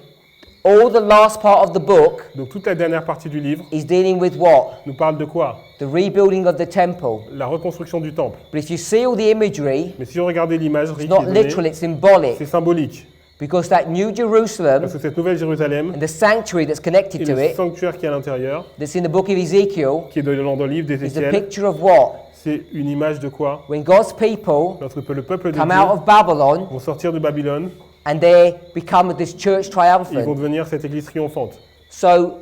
all the last part of the book donc toute la dernière partie du livre is dealing with what? nous parle de quoi? The rebuilding of the temple. La reconstruction du temple. But if you see all the imagery, Mais si on regardait l'imagerie it's qui est not donnée, literal, it's symbolic. c'est symbolique. Because that New Jerusalem Parce que cette Nouvelle Jérusalem and the sanctuary that's connected et to le it, sanctuaire qui est à l'intérieur, that's in the book of Ezekiel, qui est dans le livre is a d'Ézéchiel, picture of what? c'est une image de quoi? When God's people Lorsque le peuple de come Dieu out of Babylon vont sortir de Babylone, and they become this church ils vont triumphant. devenir cette église triomphante. So,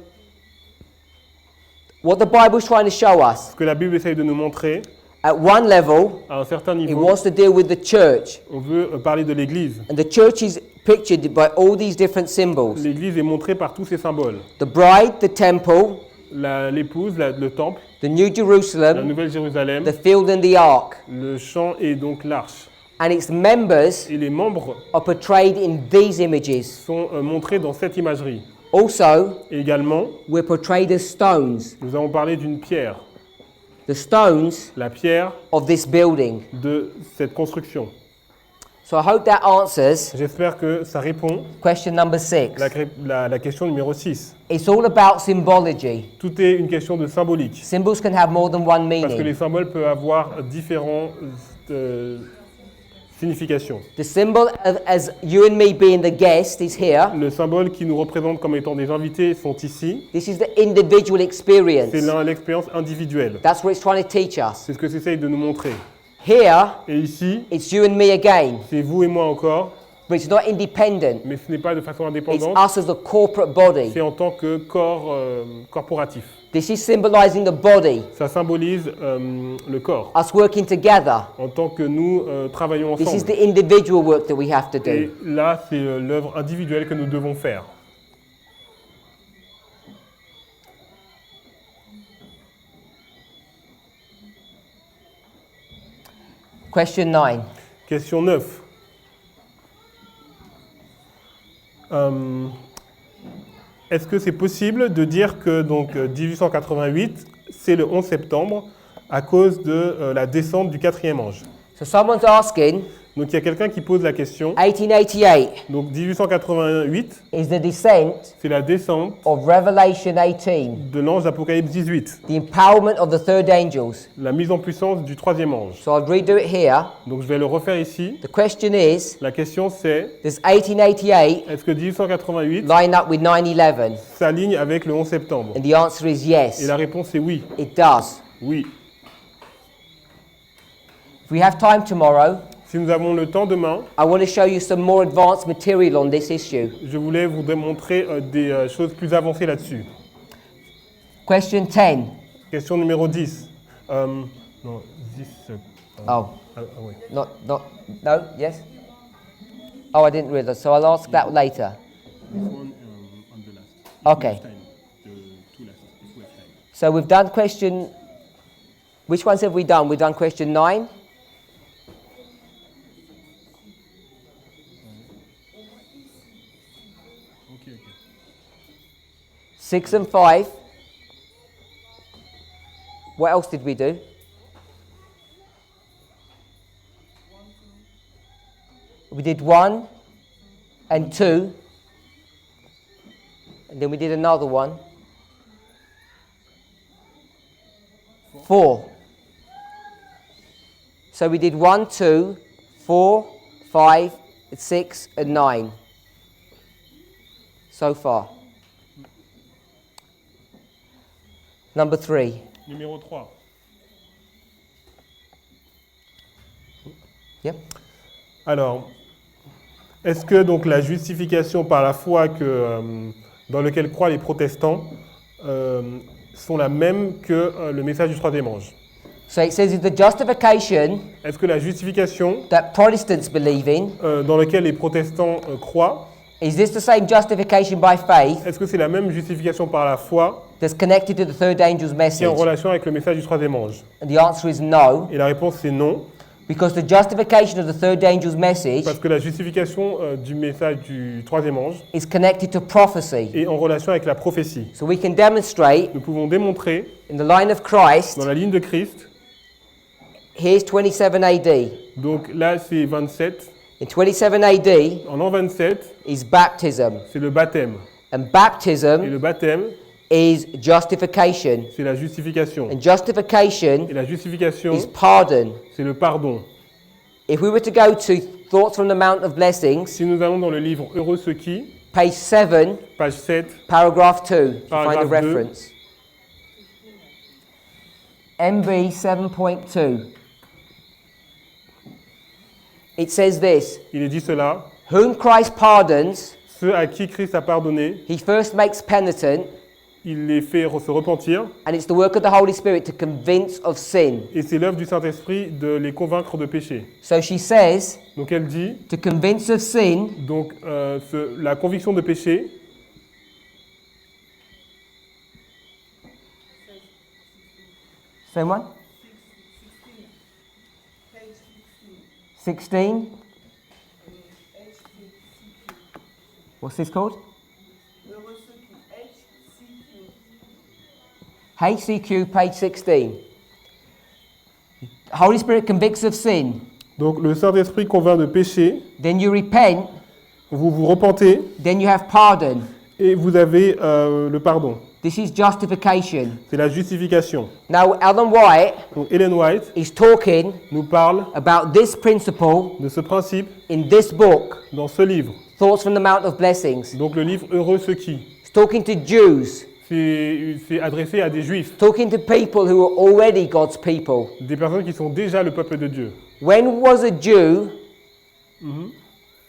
what the Bible is trying to show us, Ce que la Bible essaye de nous montrer, at one level, à un certain it niveau, wants to deal with the church. on veut parler de l'église. And the church is pictured by all these different symbols. L'église est montrée par tous ces symboles. The bride, the temple, L'épouse, le temple, the New la Jerusalem, Nouvelle Jérusalem, the field and the ark. le champ et donc l'arche. And its members Et les membres are portrayed in these images. sont montrés dans cette imagerie. Also, Et également, we're portrayed as stones. nous avons parlé d'une pierre, The stones la pierre of this building. de cette construction. So I hope that answers J'espère que ça répond question number 6. la question numéro 6. It's all about symbology. Tout est une question de symbolique. Symbols can have more than one Parce que les meaning. symboles peuvent avoir différentes significations. The symbol of, as you and me being the guest is here. Le symbole qui nous représente comme étant des invités sont ici. This is the individual experience. C'est l'expérience individuelle. That's what it's trying to teach us. C'est ce que j'essaye de nous montrer. Here, Et ici, it's you and me again, c'est vous et moi encore, but it's not independent. mais ce n'est pas de façon It's indépendante, us as a corporate body. c'est en tant que corps corporatif. This is symbolizing the body, Ça symbolise le corps, us working together. en tant que nous travaillons This is ensemble. the individual work that we have to Et do. là, c'est l'œuvre individuelle que nous devons faire. Question 9. Question 9. Est-ce que c'est possible de dire que donc 1888, c'est le 11 septembre à cause de la descente du quatrième ange? So someone's asking, Donc il y a quelqu'un qui pose la question. 1888 Donc 1888, is the descent c'est la descente of Revelation 18, de l'ange d'Apocalypse 18, the empowerment of the third angels. la mise en puissance du troisième ange. So I'll redo it here. Donc je vais le refaire ici. The question is, La question c'est, does 1888 est-ce que 1888 line up with 9/11? s'aligne avec le 11 septembre? And the answer is yes, Et la réponse est oui. it does. Oui. If we have time tomorrow, Si nous avons le temps demain, I want to show you some more advanced material on this issue. je voulais vous démontrer des choses plus avancées là-dessus. Question 10. Question numéro 10. Non, 10. Oh, Oui. no, yes? Oh, I didn't realize, so I'll ask that later. This one on the last. Okay. Time, the two last, if we have time. So we've done question, which ones have we done? We've done question 9, Okay. 6 and 5. What else did we do? We did 1 and 2. And then we did another one. 4. So we did 1, 2, 4, 5, 6, and 9. So far. Number 3. Numéro 3. Yep. Alors, est-ce que donc la justification par la foi dans lequel croient les protestants sont la même que le message du troisième ange? So it says the justification Est-ce que la justification that Protestants believe in, dans laquelle les protestants croient, is this the same justification by faith est-ce que c'est la même justification par la foi that's connected to the third angel's qui est message? en relation avec le message du troisième ange? And the answer is no, Et la réponse c'est non, because the justification of the third angel's message parce que la justification du message du troisième ange is connected to prophecy. est en relation avec la prophétie. So we can demonstrate Nous pouvons démontrer in the line of Christ, dans la ligne de Christ, here's 27 AD. donc là c'est 27, In 27 AD en l'an 27, is baptism. c'est le baptême. And Et baptism le baptême, is justification. c'est la justification. And justification Et la justification, is pardon. c'est le pardon. If we were to go to Thoughts from the Mount of Blessings, Si nous allons dans le livre Heureux ceux qui, page 7, page 7, paragraph 2, to find a Paragraph 2. reference. MB 7.2. It says this, il est dit cela, whom Christ pardons, ceux à qui Christ a pardonné, he first makes penitent, il les fait se repentir, and it's the work of the Holy Spirit to convince of sin. et c'est l'œuvre du Saint-Esprit de les convaincre de péché. So she says, Donc elle dit, to convince of sin, donc la conviction de péché, same one? 16. What's this called? HCQ, page 16. Holy Spirit convicts of sin. donc le Saint-Esprit convainc de péché, Then you repent. vous vous repentez, Then you have pardon. et vous avez le pardon. This is justification. C'est la justification. Now, Ellen White Donc Ellen White is talking nous parle about this principle de ce principe in this book, dans ce livre. Thoughts from the Mount of Blessings. Donc le livre Heureux ceux qui, It's talking to Jews, c'est adressé à des juifs, talking to people who are already God's people. des personnes qui sont déjà le peuple de Dieu. When was a Jew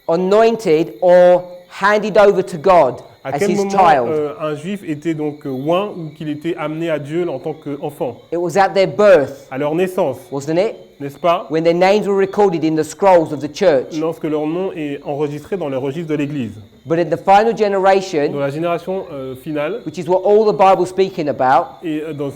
anointed or handed over to God À as quel his moment child? un juif était donc oint ou qu'il était amené à Dieu en tant qu'enfant? It was at their birth, À leur naissance, wasn't it? n'est-ce pas? When their names were recorded in the scrolls of the church. Lorsque leur nom est enregistré dans le registre de l'Église. But in the final Dans generation, la génération finale, which is what all the Bible's speaking about, et dans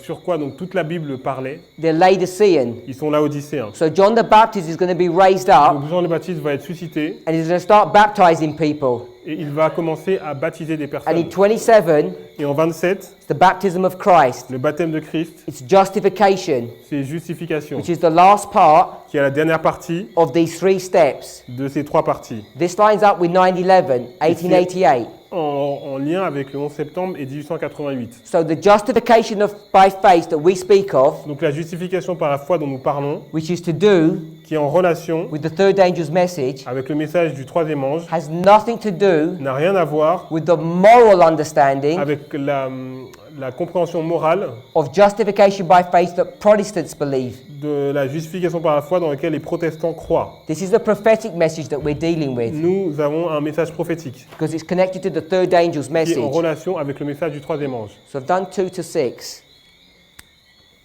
sur quoi donc toute la Bible parlait, they're Laodicean. ils sont laodicéens. So John the Baptist is going to be raised up Donc Jean le Baptiste va être suscité and he's going to start baptizing people. et il va commencer à baptiser des And personnes. in 27, Et en 27, it's the baptism of Christ. le baptême de Christ, It's justification, c'est justification, which is the last part qui est la dernière partie of these 3 steps. de ces trois parties, This lines up with 9/11, 1888. en lien avec le 11 septembre et 1888. So the justification of by faith that we speak of, Donc la justification par la foi dont nous parlons, which is to do qui est en relation with the third angel's message, avec le message du troisième ange, has nothing to do n'a rien à voir with the moral understanding avec la compréhension morale of justification by faith that Protestants believe. de la justification par la foi dans laquelle les protestants croient. This is the prophetic message that we're dealing with Nous avons un message prophétique because it's connected to the third angel's qui est en message. relation avec le message du troisième ange. So I've done 2 to 6.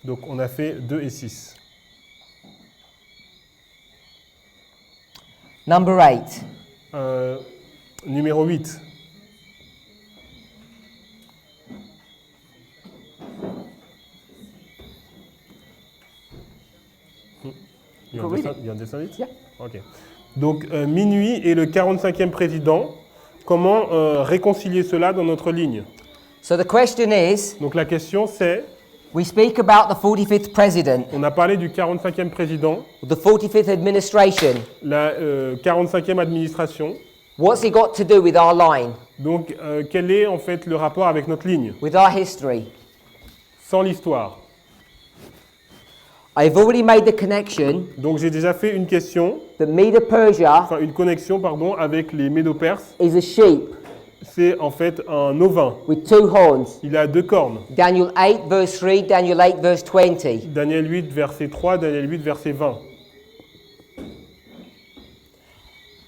Donc on a fait 2 et 6. Number 8. Numéro 8. Il y a un dessin vite? Yeah. Ok. Donc minuit et le 45e président, comment réconcilier cela dans notre ligne? So the question is, Donc la question c'est, We speak about the 45th president, On a parlé du 45e président, the 45th administration. la 45e administration. What's it got to do with our line, Donc, quel est en fait le rapport avec notre ligne, with our history? sans l'histoire? I've already made the connection Donc, j'ai déjà fait une question, that Medo-Persia enfin une connexion, pardon, avec les Médo-Perses. is a sheep C'est en fait un ovin. with two horns. Il a deux cornes. Daniel 8 verse 3, Daniel 8 verse 20. Daniel 8, verset 3, Daniel 8, verset 20.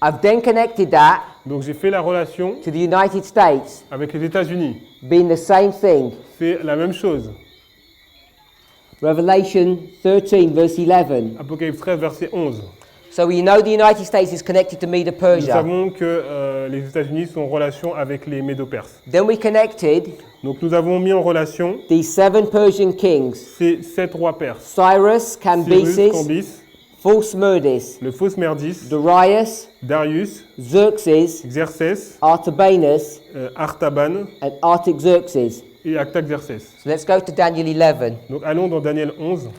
I've then connected that Donc, j'ai fait la relation to the United States avec les États-Unis. being the same thing. C'est la même chose. Revelation 13 verse 11. Apocalypse 13, verset 11. So we know the United States is connected to Nous Medo-Persia. savons que les États-Unis sont en relation avec les Médo-Perses. Then we connected Donc, nous avons mis en relation these 7 Persian kings: ces 7 rois perses. Cyrus, Cyrus, Cambyses, Cambys, Phulsmerdis, le faux Smerdis, Darius, Darius, Xerxes, Xerxès, Artabanus, Artaban and Artaxerxes. et Artaxerxès. So let's go to Daniel 11. Donc allons dans Daniel 11.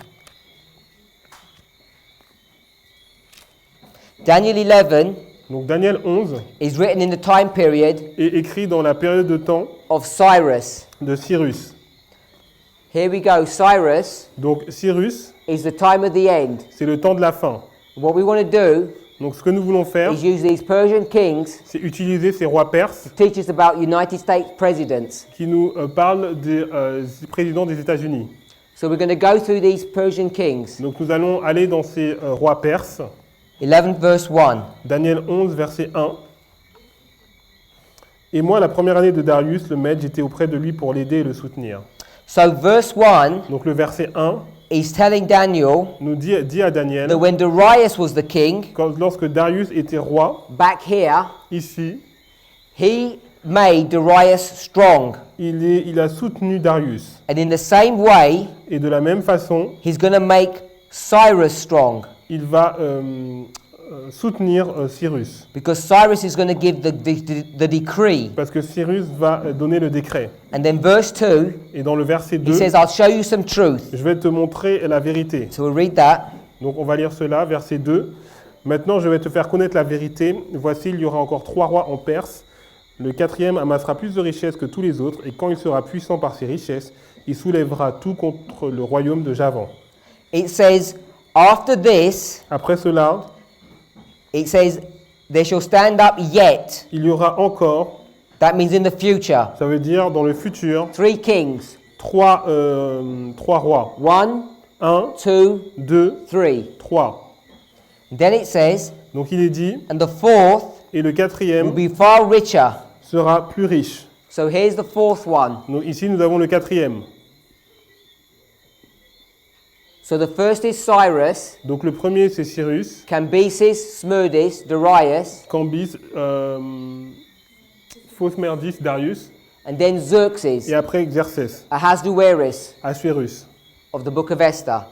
Daniel 11 Donc Daniel 11 is written in the time period est écrit dans la période de temps of Cyrus. de Cyrus. Here we go. Cyrus Donc Cyrus, is the time of the end. c'est le temps de la fin. What we want to do Donc ce que nous voulons faire, is use these Persian kings c'est utiliser ces rois perses to teach us about United States presidents. qui nous parlent des présidents des États-Unis. So we're going to go through these Persian kings. Donc nous allons aller dans ces rois perses. 11 verse 1. Daniel 11, verset 1. Et moi, la première année de Darius, le Mède, j'étais auprès de lui pour l'aider et le soutenir. So verse 1 Donc le verset 1 is telling Daniel nous dit à Daniel, that when Darius was the king, lorsque Darius était roi, back here, ici, he made Darius strong. il a soutenu Darius. And in the same way, Et de la même façon, he's going to make Cyrus strong. il va soutenir Cyrus. Because Cyrus is going to give the decree. Parce que Cyrus va donner le décret. And then verse 2, Et dans le verset he 2, says, I'll show you some truth. je vais te montrer la vérité. So we'll read that. Donc on va lire cela, verset 2. Maintenant je vais te faire connaître la vérité. Voici, il y aura encore 3 rois en Perse. Le 4e amassera plus de richesses que tous les autres, et quand il sera puissant par ses richesses, il soulèvera tout contre le royaume de Javan. It says, after this, Après cela, it says, there shall stand up yet. il y aura encore, That means in the future. ça veut dire dans le futur, 3 kings. 3 rois. 1, 1, 2, 2, 3. 3. Then it says, Donc il est dit, and the fourth et le will 4e be far richer. sera plus riche. So here's the fourth one. Donc ici nous avons le 4e. So the first is Cyrus, Donc le premier c'est Cyrus, Cambyses, Smerdis, Darius, Cambys, Phosmerdis, Darius, and then Xerxes, et après Xerxès, Ahasuerus Assuérus, of the book of Esther.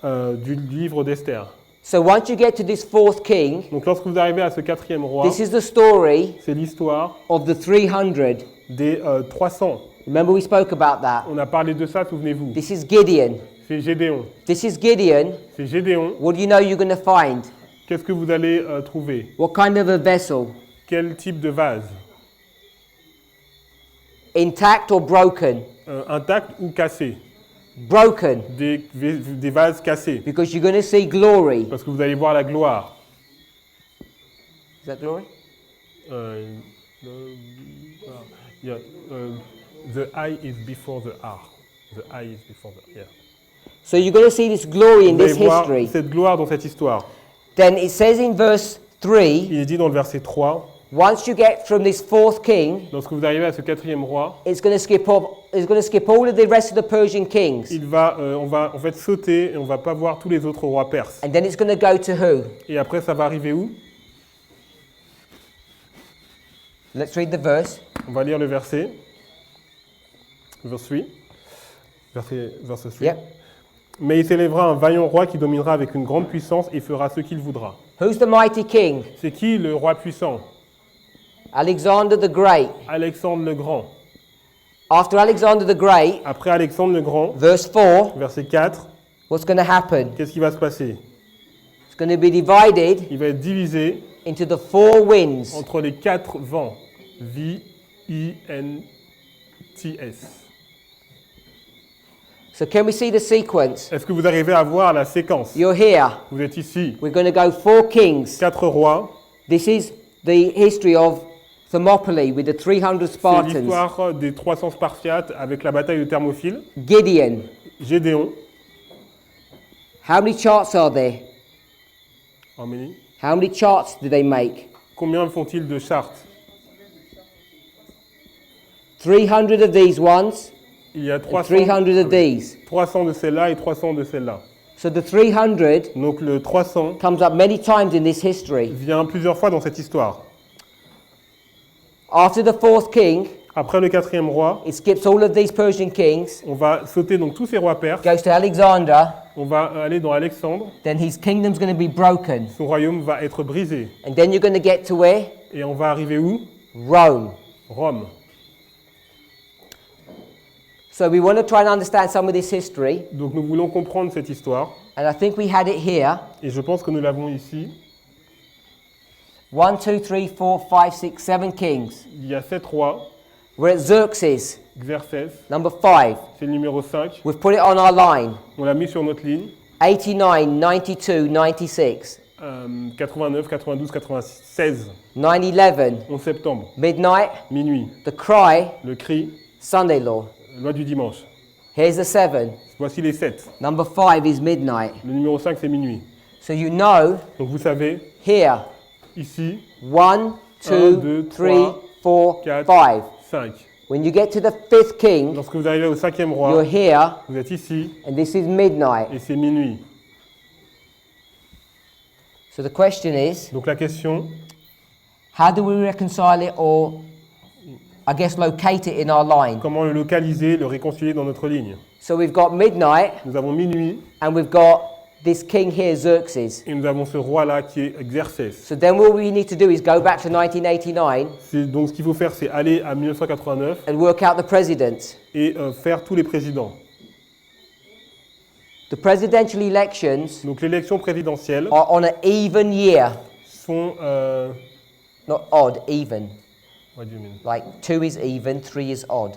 du livre d'Esther. So once you get to this fourth king, Donc lorsque vous arrivez à ce 4e roi, this is the story c'est l'histoire of the 300. des 300. Remember we spoke about that. On a parlé de ça, souvenez-vous. This is Gideon. C'est Gédéon. This is Gideon. C'est Gédéon. What do you know you're going to find? Qu'est-ce que vous allez trouver? What kind of a vessel? Quel type de vase? Intact or broken? Intact ou cassé? Broken, Des vases cassés. because you're going to see glory. Parce que vous allez voir la gloire. Is that glory? Yeah, the eye is before the heart. The eye is before the yeah. So you're going to see this glory in Vous allez this voir history. cette gloire dans cette histoire. Then it says in verse 3, Il est dit dans le verset 3, once you get from this fourth king, lorsque vous arrivez à ce 4e roi, it's going to skip all of the rest of the Persian kings. on va en fait sauter et on va pas voir tous les autres rois perses. And then it's going to go to who? Et après ça va arriver où? Let's read the verse. On va lire le verset. Verse 3. Verse 3. Yep. Mais il s'élèvera un vaillant roi qui dominera avec une grande puissance et fera ce qu'il voudra. Who's the mighty king? C'est qui le roi puissant? Alexander the Great. Alexandre le Grand. After Alexander the Great, Après Alexandre le Grand, verse 4, verset 4, what's going to happen? qu'est-ce qui va se passer? It's going to be divided Il va être divisé into the four winds. entre les 4 vents. V-I-N-T-S. So can we see the sequence? Est-ce que vous arrivez à voir la séquence? You're here. Vous êtes ici. We're going to go 4 kings. 4 rois. This is the history of Thermopylae with the 300 C'est Spartans. l'histoire des 300 Spartiates avec la bataille de Thermopyles. Gideon. Gédéon. How many charts are there? How many? How many charts do they make? Combien font-ils de chartes? 300 of these ones Il y a and 300, 300 of these. 300 de celles-là et 300 de celles-là. So the 300 Donc le 300 comes up many times in this history. vient plusieurs fois dans cette histoire. After the fourth king, Après le 4e roi, it skips all of these Persian kings, on va sauter donc tous ces rois perses. goes to Alexander, On va aller dans Alexandre. then his kingdom's going to be broken. Son royaume va être brisé. And then you're going to get to where? Et on va arriver où? Rome. Rome. So we want to try and understand some of this history, Donc nous voulons comprendre cette histoire. and I think we had it here. Et je pense que nous l'avons ici. 1, 2, 3, 4, 5, 6, 7 kings. Il y a 7 rois. We're at Xerxes, Xerxès, number 5. c'est le numéro 5. We've put it on our line. On l'a mis sur notre ligne. 89, 92, 96, 89, 92, 96. 9/11, 11 septembre. midnight, Minuit. the cry, Le cri. Sunday law. Loi du dimanche. Here's the 7. Voici les 7. Number 5 is midnight. Le numéro 5, c'est minuit. So you know Donc vous savez, here, ici, 1, 2, 2, 3, 4, 4, 5. 5. When you get to the 5th king, Lorsque vous arrivez au 5e you're roi, here, vous êtes ici and this is midnight. et c'est minuit. So the question is, Donc la question, how do we reconcile it, or I guess locate it in our line? comment le localiser, le réconcilier dans notre ligne? So we've got midnight, Nous avons minuit and we've got this king here, Xerxes. et nous avons ce roi-là qui est Xerxès. So then what we need to do is go back to 1989 Donc ce qu'il faut faire, c'est aller à 1989 and work out the presidents. et faire tous les présidents. The presidential elections Donc l'élection présidentielle are on an even year, sont... not odd, even. what do you mean? Like 2 is even, 3 is odd.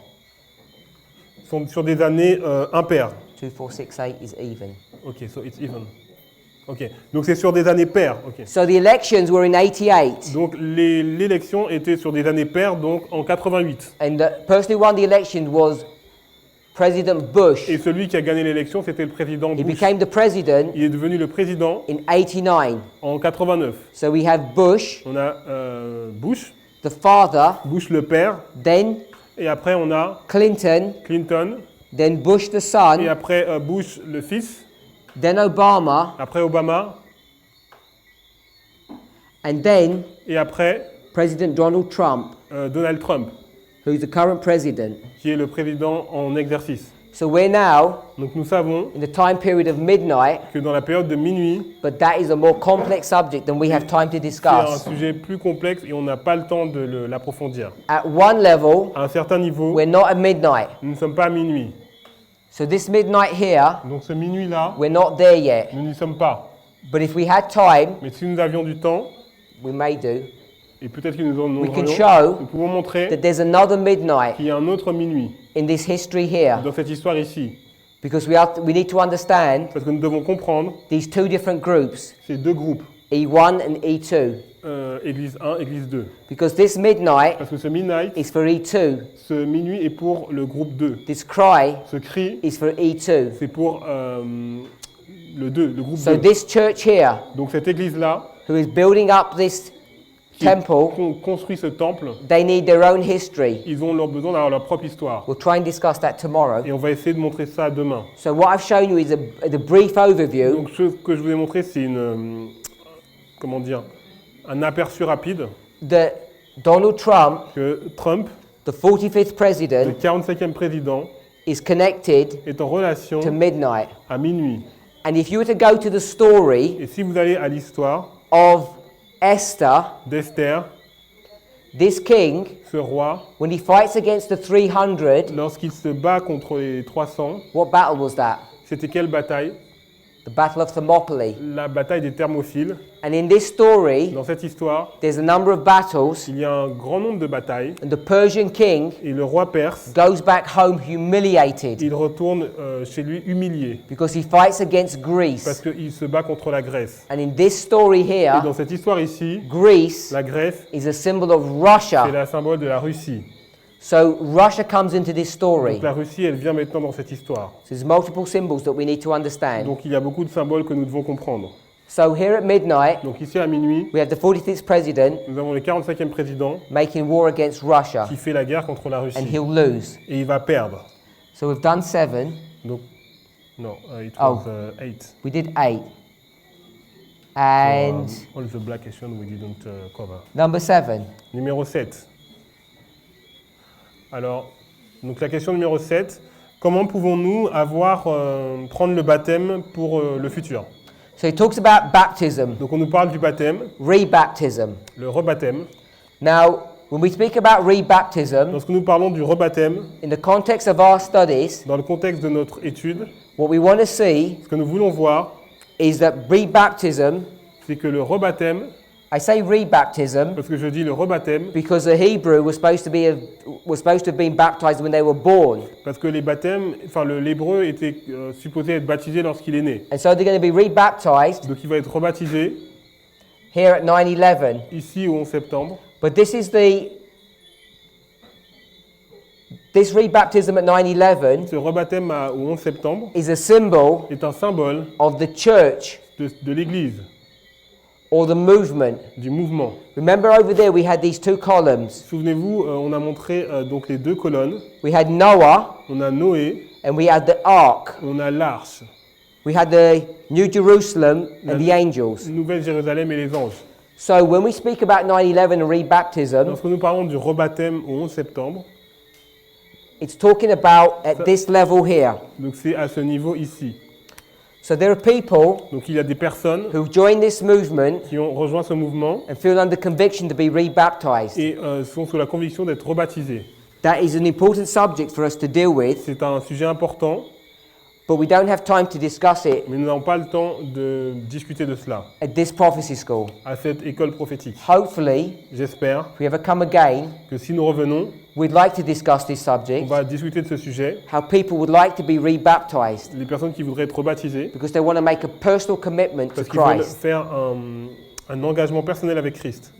Sont sur des années impaires. 2, 4, 6, 8 is even. Ok, so it's even. Ok, donc c'est sur des années paires. Ok. So the elections were in 88, Donc l'élection était sur des années paires, donc en 88. and the person who won the election was President Bush. Et celui qui a gagné l'élection, c'était le président He Bush. became the president Il est devenu le président in 89. en 89. So we have Bush, On a Bush, the father, Bush le père, then et après on a Clinton, Clinton, then Bush the et son, après Bush le fils, then Obama, après Obama, and then et après President Donald Trump, Donald Trump, who's the current president. qui est le président en exercice. So we're now Donc nous savons in the time period of midnight, que dans la période de minuit, but that is a more complex subject than we have time to c'est un discuss. sujet plus complexe et on n'a pas le temps de l'approfondir. At one level, À un certain niveau, we're not at midnight. nous ne sommes pas à minuit. So this midnight here, Donc ce minuit-là, we're not there yet. nous n'y sommes pas. But if we had time, Mais si nous avions du temps, we may do, et peut-être que nous en we can aurions, show nous pouvons montrer that there's another midnight qu'il y a un autre minuit in this history here. dans cette histoire ici. Because we need to understand Parce que nous devons comprendre these two different groups, ces deux groupes, E1 and E2. Église 1, Église 2. Because this midnight Parce que ce midnight, is for E2. ce minuit est pour le groupe 2. This cry Ce cri, is for E2. c'est pour le 2, le groupe So 2. this church here, Donc cette église-là, who is building up this qui temple, construit ce temple, they need their own history. ils ont besoin d'avoir leur propre histoire. We'll try and discuss that tomorrow. Et on va essayer de montrer ça demain. So what I've shown you is a brief overview Donc ce que je vous ai montré, c'est comment dire, un aperçu rapide that Donald Trump, que Trump, the 45th le president, 45e président, is connected est en relation to midnight. à minuit. And if you were to go to the story Et si vous allez à l'histoire of Esther, d'Esther, This king, ce roi, when he fights against the 300, lorsqu'il se bat contre les 300, what battle was that? c'était quelle bataille? The Battle of Thermopylae. La bataille des Thermopyles. And in this story, Dans cette histoire, there's a number of battles, il y a un grand nombre de batailles and the Persian king et le roi perse, goes back home humiliated il retourne chez lui humilié because he fights against parce Greece. qu'il se bat contre la Grèce. And in this story Et here, dans cette histoire ici, Greece la Grèce, is a symbol of c'est Russia. le symbole de la Russie. So Russia comes into this story. Donc la Russie, elle vient maintenant dans cette histoire. So there's multiple symbols that we need to understand. Donc il y a beaucoup de symboles que nous devons comprendre. So here at midnight, Donc ici à minuit, we have the 46th president nous avons le 45e président making war against Russia, qui fait la guerre contre la and Russie. he'll lose. Et il va perdre. So we've done 7. Donc, non, it Oh. was 8. We did 8. And All the black question we didn't cover. number 7. Numéro 7. Alors, donc la question numéro 7, comment pouvons-nous prendre le baptême pour le futur? So he talks about baptism, Donc on nous parle du baptême, rebaptism. le rebaptême. Now, when we speak about rebaptism, Lorsque nous parlons du rebaptême, in the context of our studies, dans le contexte de notre étude, what we want to see ce que nous voulons voir, is that rebaptism, c'est que le rebaptême, I say rebaptism parce que je dis le rebaptême, because the Hebrew was supposed to have been baptized when they were born. parce que l'hébreu était supposé être baptisé lorsqu'il est né. And so they're going to be rebaptized Donc il va être rebaptisé here at 9/11. ici au 11 septembre. But this rebaptism at 9/11 Ce rebaptême au 11 septembre is a symbol est un symbole of the church de l'Église, or the movement. du mouvement. Remember over there we had these 2 columns. Souvenez-vous, on a montré donc les 2 colonnes. We had Noah On a Noé, and we had the ark. on a l'Arche, We had the New Jerusalem and the angels. Nouvelle Jérusalem et les anges. So when we speak about 9/11 and rebaptism, Lorsque nous parlons du rebaptême au 11 septembre, it's talking about at this level here. donc c'est à ce niveau ici. So there are people Donc il y a des personnes who join this movement qui ont rejoint ce mouvement and feel under conviction to be rebaptized. et sont sous la conviction d'être rebaptisés. That is an important subject for us to deal with, C'est un sujet important, but we don't have time to discuss it mais nous n'avons pas le temps de discuter de cela at this prophecy school. à cette école prophétique. Hopefully, J'espère if we ever come again, que si nous revenons, we'd like to discuss this on subject, va discuter de ce sujet. how people would like to be rebaptized Les personnes qui voudraient être rebaptisées, because they want to make a personal commitment to parce qu'ils veulent Christ. faire un engagement personnel avec Christ.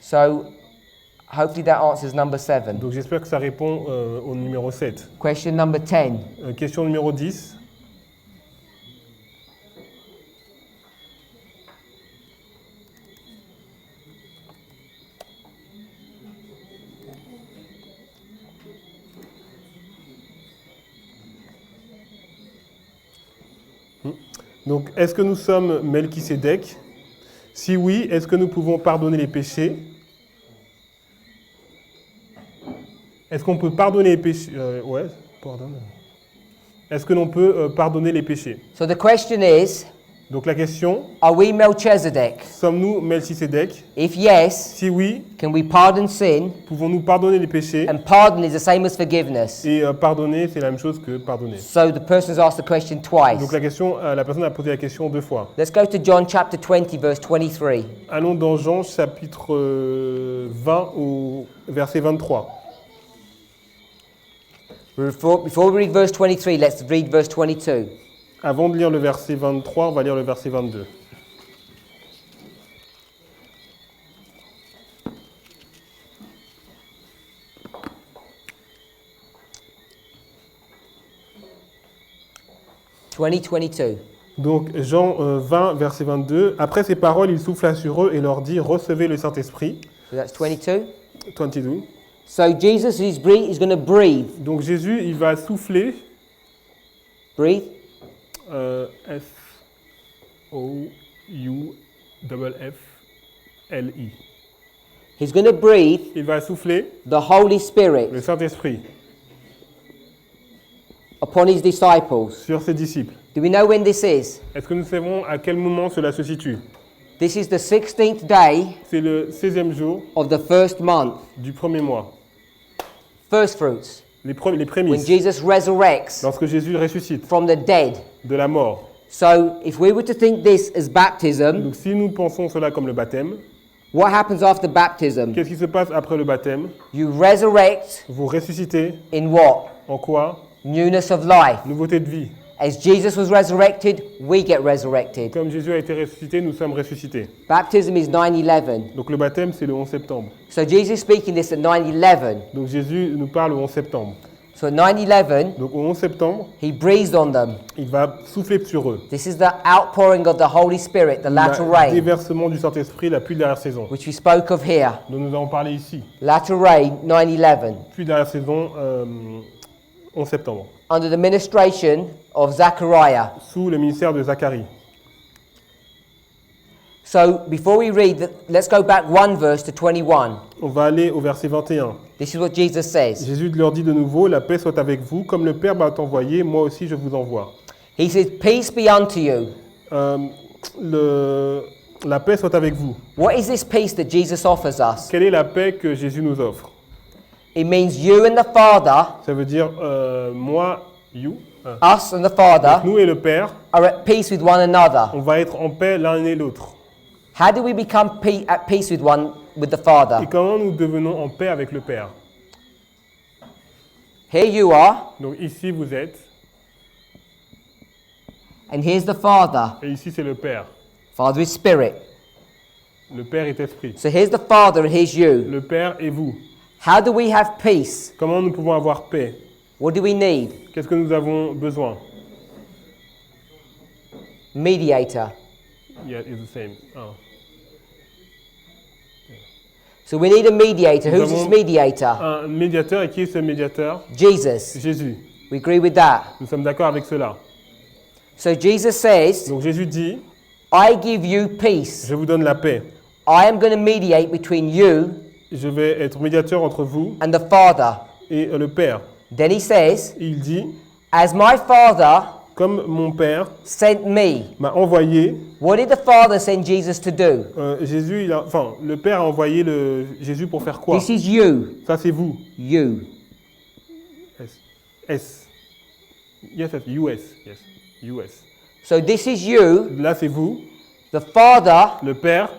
So, hopefully that answers number 7. Donc j'espère que ça répond au numéro 7. Question number 10. Question numéro 10. Donc, est-ce que nous sommes Melchisédek? Si oui, est-ce que nous pouvons pardonner les péchés? Est-ce qu'on peut pardonner les péchés? Ouais, pardonne. Est-ce que l'on peut pardonner les péchés? So the question is, Donc la question, are we Melchizedek? sommes-nous Melchisédek? If yes, Si oui, can we pardon sin? pouvons-nous pardonner les péchés? And pardon is the same as forgiveness. Et pardonner, c'est la même chose que pardonner. So the person's asked the question twice. Donc la personne a posé la question 2 fois. Let's go to John chapter 20, verse 23. Allons dans Jean chapitre 20 au verset 23. Before we read verse 23, let's read verse 22. Avant de lire le verset 23, on va lire le verset 22. Donc Jean 20, verset 22. Après ces paroles, il souffla sur eux et leur dit, recevez le Saint-Esprit. So that's 22. 22. So Jesus is going to breathe. Donc Jésus, il va souffler. Breathe. S-O-U-F-F-L-I. He's going to breathe Il va souffler the Holy Spirit le Saint-Esprit upon his disciples. sur ses disciples. Do we know when this is? Est-ce que nous savons à quel moment cela se situe? This is the 16th day C'est le 16e jour of the first month. du premier mois. First fruits. Les When prémices. Jesus resurrects Lorsque Jésus ressuscite from the dead. de la mort. So if we were to think this as baptism, Donc si nous pensons cela comme le baptême, what happens after baptism? qu'est-ce qui se passe après le baptême? You resurrect Vous ressuscitez in what? en quoi? Newness of life. Nouveauté de vie. As Jesus was resurrected, we get resurrected. Comme Jésus a été ressuscité, nous sommes ressuscités. Baptism is 9/11. Donc le baptême, c'est le 11 septembre. So Jesus is speaking this at 9/11. Donc Jésus nous parle au 11 septembre. So at 9/11, Donc au 11 septembre, he breathed on them. il va souffler sur eux. This is the outpouring of the Holy Spirit, the latter Le rain, déversement du Saint-Esprit, la pluie de l'arrière saison, which we spoke of here. dont nous avons parlé ici. Latter rain, 9/11, Pluie de l'arrière saison, 11 septembre, under the ministration of Zechariah. sous le ministère de Zacharie. So before we read, let's go back one verse to 21. On va aller au verset 21. This is what Jesus says. Jésus leur dit de nouveau, la paix soit avec vous, comme le Père m'a envoyé, moi aussi je vous envoie. He says, peace be unto you. La paix soit avec vous. What is this peace that Jesus offers us? Quelle est la paix que Jésus nous offre? It means you and the Father, Ça veut dire moi, you, us and the Father, nous et le Père, are at peace with one another. on va être en paix l'un et l'autre. How do we become at peace with the Father? Et comment nous devenons en paix avec le Père? Here you are, Donc ici vous êtes, and here's the Father. et ici c'est le Père. Father is Spirit. Le Père est esprit. So here's the Father and here's you. Le Père et vous. How do we have peace? Comment nous pouvons avoir paix? What do we need? Qu'est-ce que nous avons besoin? Mediator. Yeah, it's the same. Ah. So we need a mediator. Nous Who's this avons mediator? Un médiateur, et qui est ce médiateur? Jesus. Jésus. We agree with that. Nous sommes d'accord avec cela. So Jesus says, Donc Jésus dit, I give you peace. je vous donne la paix. I am going to mediate between you Je vais être médiateur entre vous and the Father. et le Père. Then he says, Et il dit, as my Father comme mon Père sent me. m'a envoyé, What did the Father send Jesus to do? Jésus, le Père a envoyé Jésus pour faire quoi? This is you. Ça c'est vous. You. S. Yes, yes, US. Yes, US. So this is you. Là c'est vous. The Father Le Père,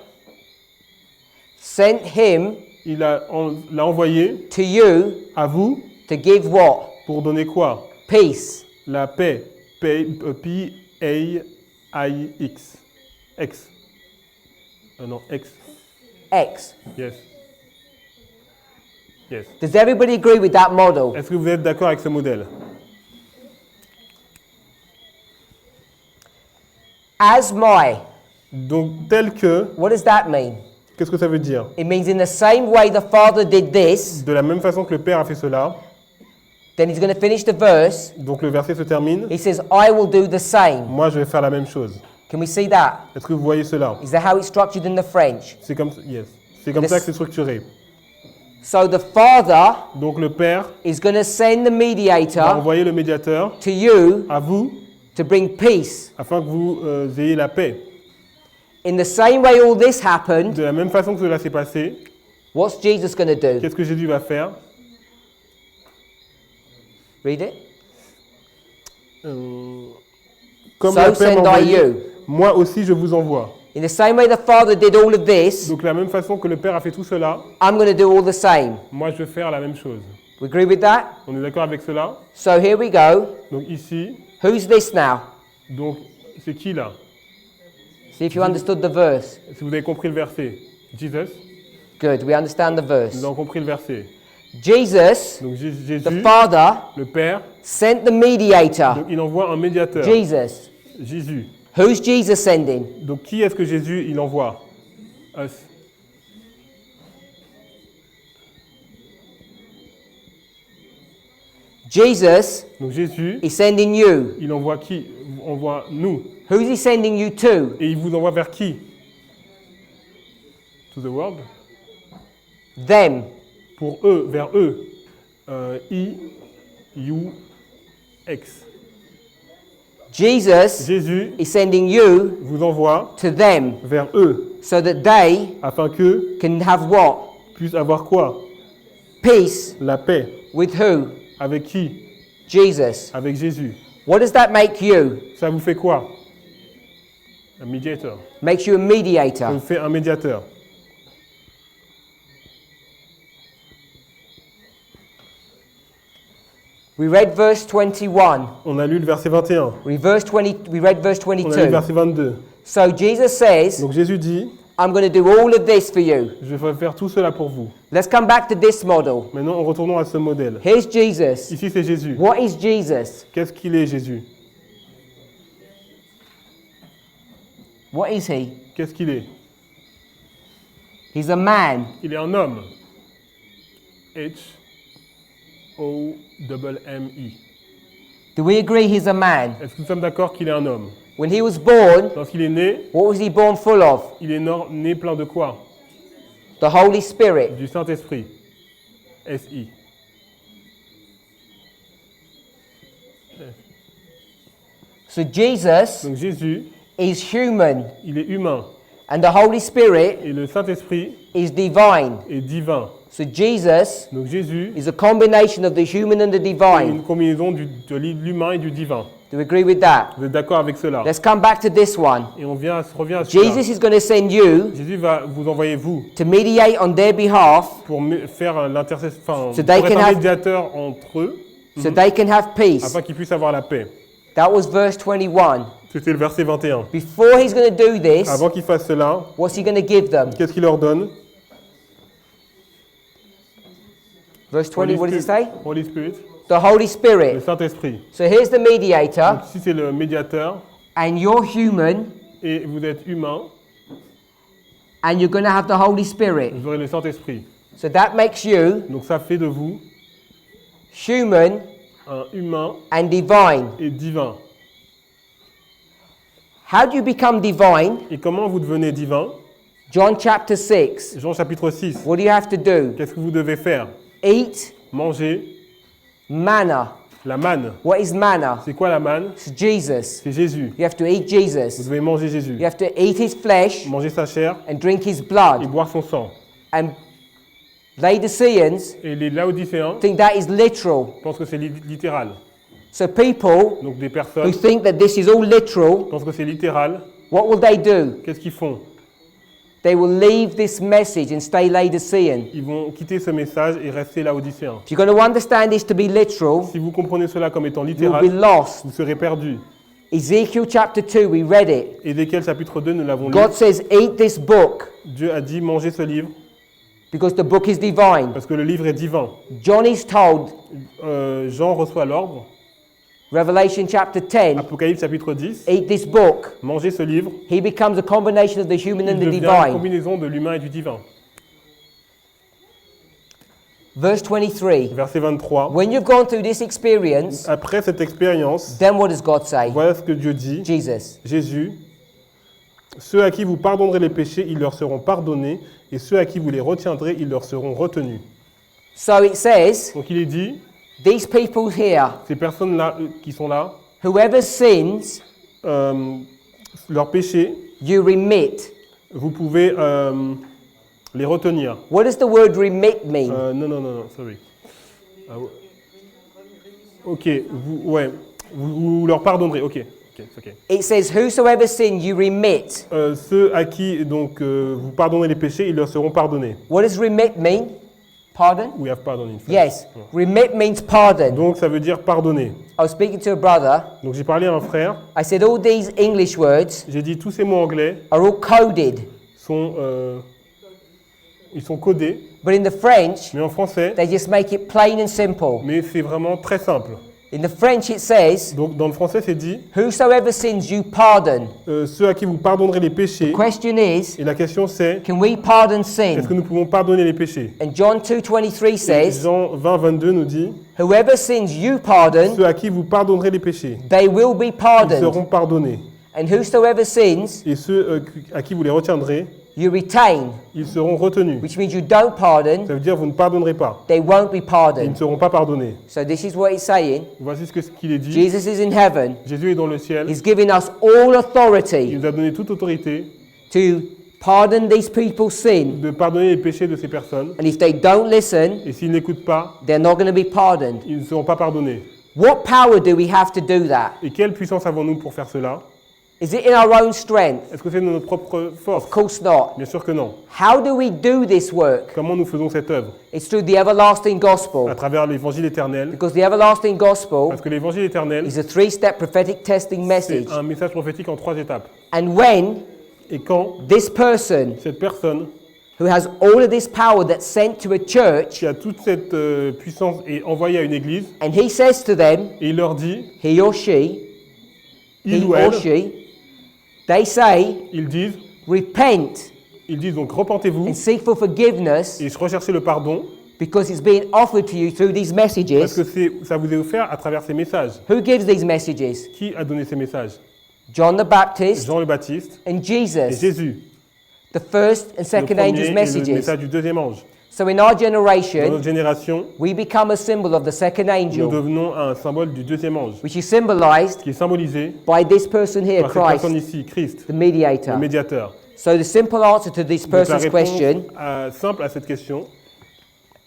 sent him l'a envoyé to you à vous to give what? pour donner quoi? Peace. La paix. P-A-I-X. X. Non, X. X. Yes. Yes. Does everybody agree with that model? Est-ce que vous êtes d'accord avec ce modèle? As my. Donc, tel que, What does that mean? qu'est-ce que ça veut dire? It means in the same way the Father did this, De la même façon que le Père a fait cela, then he's going to finish the verse. donc le verset se termine, He says, I will do the same. moi je vais faire la même chose. Can we see that? Est-ce que vous voyez cela? Is that how it's structured in the French? C'est comme, yes. C'est comme This- ça que c'est structuré. So the Father Donc le Père is going to send the va mediator envoyer le médiateur to you à vous to bring peace. afin que vous ayez la paix. In the same way all this happened, De la même façon que cela s'est passé, what's Jesus going to do? qu'est-ce que Jésus va faire? Read it. Comme So le Père send m'a I envoyé, you. moi aussi je vous envoie. In the same way the Father did all of this, Donc de la même façon que le Père a fait tout cela, I'm going to do all the same. moi je vais faire la même chose. We agree with that? On est d'accord avec cela? So here we go. Donc ici, Who's this now? donc c'est qui là? See if you understood the verse. Si vous avez compris le verset, Jesus, Good, we understand the nous verse. avons compris le verset. Jesus, Donc Jésus, the Father, le Père, sent the mediator, donc il envoie un médiateur, Jesus. Jésus. Who's Jesus sending? Donc qui est-ce que Jésus il envoie? Us. Jesus Donc Jésus, is sending you. il envoie qui? Il envoie nous. Who's he sending you to? Et il vous envoie vers qui? To the world? Them. Pour eux, vers eux. I, you, X. Jesus Jésus is sending you vous envoie to them vers eux so that they afin qu'eux can have what? puissent avoir quoi? Peace La paix. with who? Avec qui? Jesus. Avec Jésus. What does that make you? Ça vous fait quoi? Un médiateur. Makes you a Ça mediator. vous fait un médiateur. We read verse 21. On a lu le verset 21. We read verse On a lu le 22. verset 22. So Jesus says, Donc Jésus dit, I'm going to do all of this for you. je vais faire tout cela pour vous. Let's come back to this model. Maintenant, retournons à ce modèle. Here's Jesus. Ici, c'est Jésus. What is Jesus? Qu'est-ce qu'il est, Jésus? What is he? Qu'est-ce qu'il est? He's a man. Il est un homme. H-O-M-M-I. Do we agree he's a man? Est-ce que nous sommes d'accord qu'il est un homme? When he was born, Lorsqu'il est né, what was he born full of? il est né plein de quoi? The Holy Spirit. Du Saint-Esprit. S-I. So Jesus Donc Jésus, is human, il est humain. and the Holy Spirit Et le Saint-Esprit is divine. est divin. So Jesus Donc Jésus is a combination of the human and the est divine. une combinaison de l'humain et du divin. Do we agree with that? Vous êtes d'accord avec cela? Let's come back to this one. Et on revient à cela. Jesus is going to send you Jésus va vous envoyer vous to mediate on their behalf pour faire l'intercession, enfin, So pour they être can un have- médiateur entre eux, so they can have peace. afin qu'ils puissent avoir la paix. That was verse 21. C'était le verset 21. Before he's going to do this, Avant qu'ils fassent cela, what's he going to give them? qu'est-ce qu'il leur donne? Verse 20, what does it say? Holy Spirit, The Holy le Spirit. Saint-Esprit. So here's the mediator, Donc, si c'est le médiateur and you're human, et vous êtes humain, and you're going to have the Holy Spirit. vous aurez le Saint-Esprit. So that makes you Donc ça fait de vous human un humain and divine. et divin. How do you become divine? Et comment vous devenez divin? John chapter 6. Jean chapitre 6. What do you have to do? Qu'est-ce que vous devez faire? Eat Manger manna. la manne. What is manna? C'est quoi la manne? It's Jesus. C'est Jésus. You have to eat Vous Jesus. devez manger Jésus. You have to eat his flesh Manger sa chair and drink his et blood. boire son sang. And Laodiceans Et les Laodicéens think that is literal. pensent que c'est littéral. So people Donc des who personnes think that this is all literal, pensent que c'est littéral. what will they do? Qu'est-ce qu'ils font? They will leave this message and stay Laodicean. Ils vont quitter ce message et rester Laodicéens. If you're going to understand this to be literal, Si vous comprenez cela comme étant you'll be littéral, lost. vous serez perdus. Ezekiel chapter 2, we read it. Ézéchiel chapitre 2, nous l'avons lu. God says, eat this book Dieu a dit mangez ce livre because the book is divine. parce que le livre est divin. John is told, Jean reçoit l'ordre. Revelation chapter 10, Apocalypse chapitre 10. eat this book. Mangez ce livre. He becomes a combination of the human Il and the devient une divine. combinaison de l'humain et du divin. Verse 23. Verset 23. When you've gone through this experience, Après cette expérience, then what does God say? voilà ce que Dieu dit. Jesus. Jésus, ceux à qui vous pardonnerez les péchés, ils leur seront pardonnés, et ceux à qui vous les retiendrez, ils leur seront retenus. So it says, Donc il est dit, these people here, ces personnes-là qui sont là, whoever sins, leurs péchés, you remit. vous pouvez les retenir. What does the word remit mean? Non, sorry. Ok, vous leur pardonnerez, ok. It says, whosoever sin, you remit. Ceux à qui donc vous pardonnez les péchés, ils leur seront pardonnés. What does remit mean? Pardon? We have pardoned in French. Yes. Remit means pardon. Donc ça veut dire pardonner. I was speaking to a brother. Donc j'ai parlé à un frère, I said all these English words j'ai dit tous ces mots anglais are all coded. Ils sont codés, But in the French, mais en français, they just make it plain and simple. mais c'est vraiment très simple. In the French, it says, Donc dans le français, c'est dit whosoever sins, you pardon. ceux à qui vous pardonnerez les péchés. Question is, Et la question c'est, can we pardon est-ce que sin? nous pouvons pardonner les péchés? And John 2:23 Et says, Jean 20, 22 nous dit, whoever sins, you pardon, ceux à qui vous pardonnerez les péchés, they will be ils pardoned. seront pardonnés. And whosoever sins, Et ceux à qui vous les retiendrez, you retain, ils seront retenus. which means you don't pardon, Ça veut dire vous ne pardonnerez pas. they won't be Ils ne pardoned. seront pas pardonnés. So this is what it's saying. Voici ce qu'il est dit. Jesus is in heaven. Jésus est dans le ciel. He's given us all Il authority nous a donné toute autorité to pardon these people's sin. de pardonner les péchés de ces personnes. And if they don't listen, Et s'ils n'écoutent pas, they're not going to be pardoned. ils ne seront pas pardonnés. What power do we have to do that? Et quelle puissance avons-nous pour faire cela? Is it in our own strength? Est-ce que c'est de notre propre force? Of course not. Bien sûr que non. How do we do this work? Comment nous faisons cette œuvre? It's through the everlasting À gospel. travers l'évangile éternel. Because the everlasting gospel Parce que l'évangile éternel, is a three-step prophetic testing message. c'est un message prophétique en 3 étapes. And when Et quand this person cette personne who has all of this power that's sent to a church, qui a toute cette puissance est envoyée à une église, and he says to them, et il leur dit, he or she, il he ou or elle, she, they say, ils disent donc repentez-vous and seek for forgiveness et recherchez le pardon because it's being offered to you through these parce messages. que ça vous est offert à travers ces messages. Who gives these messages? Qui a donné ces messages? John the Baptist Jean le Baptiste and et Jesus, Jésus. the first and Le second premier angel's et le messages. message du deuxième ange. So in our Dans generation, notre génération, we become a symbol of the second nous angel, devenons un symbole du deuxième ange, which is symbolized qui est symbolisé by this person here, par cette personne Christ, ici, Christ, the le mediator. médiateur. So the simple answer to this Donc la person's réponse question, simple à cette question,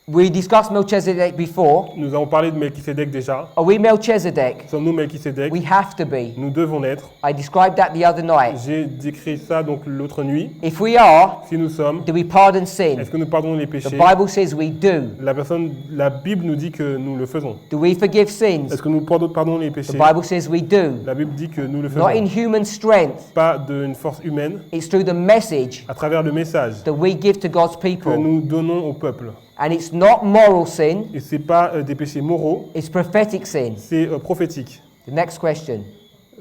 we discussed Melchizedek before. nous avons parlé de Melchisédek déjà. Are we Melchizedek? Sommes-nous Melchisédek? We have to be. Nous devons l'être. I described that the other night. J'ai décrit ça donc l'autre nuit. If we are, Si nous sommes, do we pardon sin? est-ce que nous pardonnons les The péchés? Bible says we do. La Bible nous dit que nous le faisons. Do we forgive sins? Est-ce que nous pardonnons les The péchés? Bible says we do. La Bible dit que nous le Not in faisons. human strength. Pas d'une force humaine, It's through the message à travers le message that we give to God's que people. nous donnons au peuple. And it's not moral sin, Et c'est pas des péchés moraux, it's prophetic sin. c'est prophétique. The next question.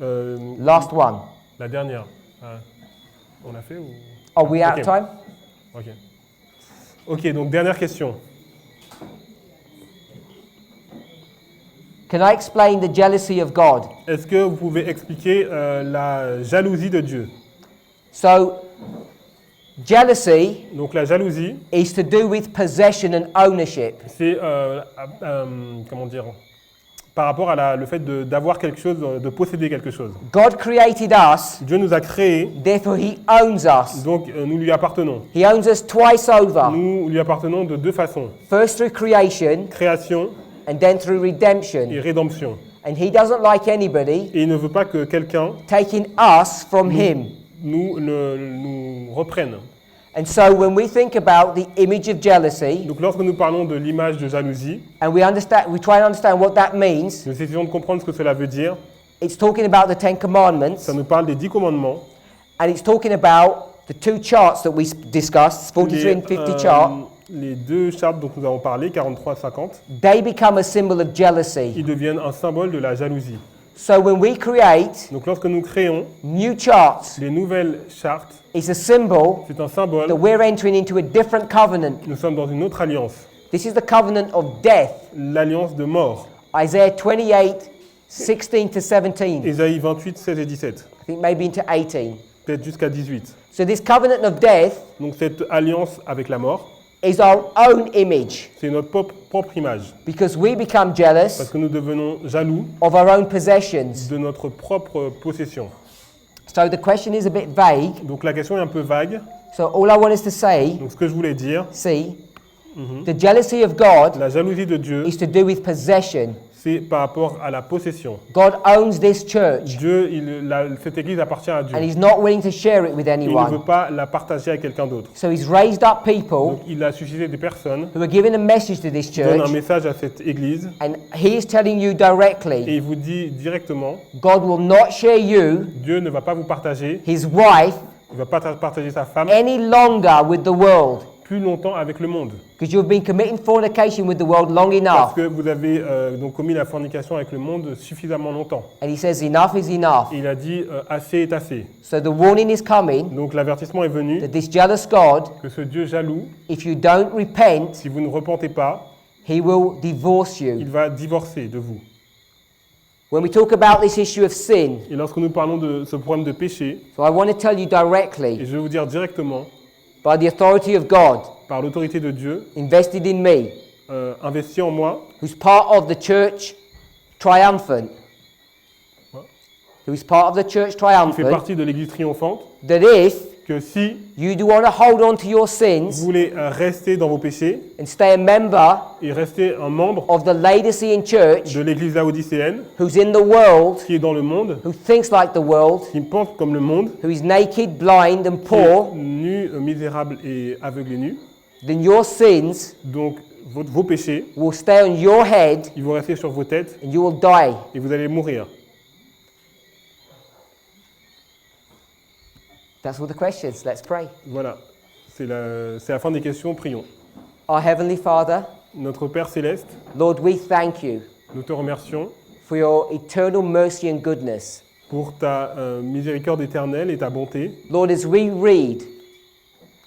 Euh, Last one. la dernière. On a fait ou? Are we out of Ok. time? Ok. Ok, donc dernière question. Can I explain the jealousy of God? Est-ce que vous pouvez expliquer la jalousie de Dieu? So, jealousy Donc la jalousie, is to do with possession and ownership. c'est comment dire, par rapport à le fait d'avoir quelque chose, de posséder quelque chose. God created us, Dieu nous a créés, therefore He owns us. donc nous lui appartenons. He owns us twice over. Nous lui appartenons de deux façons, First through creation création and then through et redemption. rédemption. And He doesn't like anybody Et il ne veut pas que quelqu'un taking us from Him. nous reprenne. And so when we think about the image of jealousy Donc lorsque nous parlons de l'image de jalousie, and we try and understand what that means, nous essayons de comprendre ce que cela veut dire. it's talking about the Ten Commandments Ça nous parle des 10 commandements. and it's talking about the two charts that we discussed, 43 and 50 chart. Les deux chartes dont nous avons parlé, 43 et 50, They become a symbol of jealousy. ils deviennent un symbole de la jalousie. So when we create Donc lorsque nous créons new charts, les nouvelles chartes, it's a symbol c'est un symbole. that we're entering into a different covenant. Nous sommes dans une autre alliance, This is the covenant of death. l'alliance de mort. Isaiah 28, 16 to 17. Ésaïe 28, 16 et 17, I think maybe into 18. peut-être jusqu'à 18. So this covenant of death Donc cette alliance avec la mort, is our own image c'est notre propre image. because we become Parce jealous que nous devenons jaloux of our own possessions. de notre propre possession. So the question is a bit vague. Donc la question est un peu vague. So all I want us to say, Donc ce que je voulais dire, see, the jealousy of God la jalousie de Dieu, is to do with possession. c'est par rapport à la possession. God owns this church Dieu, cette église appartient à Dieu. and He's not willing to share it with Il ne veut anyone. pas la partager avec quelqu'un d'autre. So He's raised up people Donc il a suscité des personnes who are giving a message to this qui donnent un church message à cette église and He is telling you et directly, il vous dit directement, God will not share you, Dieu ne va pas vous partager, His wife, il ne va pas partager sa femme any longer with the world plus longtemps avec le monde. because you've been committing fornication with the world long Parce enough. que vous avez donc commis la fornication avec le monde suffisamment longtemps. And He says enough is enough. Et il a dit assez est assez. So the warning is coming Donc l'avertissement est venu that this jealous God, que ce Dieu jaloux, if you don't repent, si vous ne repentez pas, He will divorce il you. va divorcer de vous. When we talk about this issue of sin, Et lorsque nous parlons de ce problème de péché, so I want to tell you et directly, je vais vous dire directement, by the authority of God, par l'autorité de Dieu, invested in me, investi en moi, who's part of the church triumphant, What? who's part of the church qui fait triumphant, partie de l'Église triomphante, that if que si you do want to hold on to your vous sins voulez rester dans vos péchés and stay a member et rester un membre of the Laodicean church de l'Église laodicéenne, who's in the world, qui est dans le monde, who thinks like the world, qui pense comme le monde, who is naked, blind, and qui est poor, nu, misérable et aveugle et nu, then your sins donc vos péchés, will stay on your head ils vont rester sur vos têtes and you will die. et vous allez mourir. That's all the questions. Let's pray. Voilà, c'est la fin des questions, prions. Our Heavenly Father, Notre Père Céleste, Lord, we thank you nous te remercions for your eternal mercy and goodness. pour ta miséricorde éternelle et ta bonté. Lord, as we read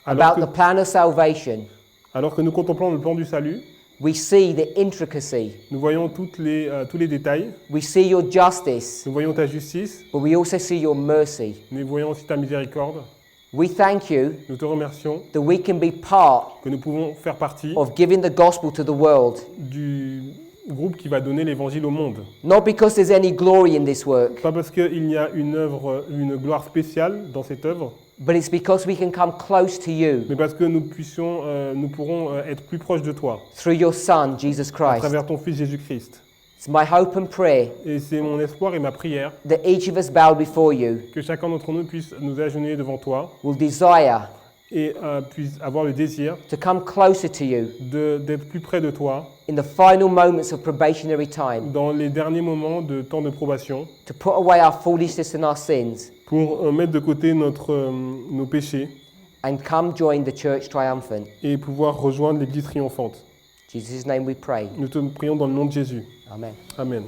Alors about the plan of salvation, que nous contemplons le plan du salut, we see the intricacy, nous voyons tous les détails, we see your justice, nous voyons ta justice, but we also see your mercy. nous voyons aussi ta miséricorde. We thank you Nous te remercions that we can be part que nous pouvons faire partie of giving the gospel to the world, du groupe qui va donner l'évangile au monde. not because there's any glory in this work, Pas parce qu'il y a une gloire spéciale dans cette œuvre, but it's because we can come close to you mais parce que nous pourrons être plus proches de toi through your Son, Jesus à Christ. travers ton Fils Jésus-Christ. It's my hope and prayer Et c'est mon espoir et ma prière that each of us bow before you que chacun d'entre nous puisse nous agenouiller devant toi will desire et puisse avoir le désir to come closer to you d'être plus près de toi in the final moments of probationary time, dans les derniers moments de temps de probation to put away our foolishness and our sins pour mettre de côté nos péchés and come join the church triumphant. et pouvoir rejoindre l'Église triomphante. In Jesus' name we pray. Nous te prions dans le nom de Jésus. Amen. Amen.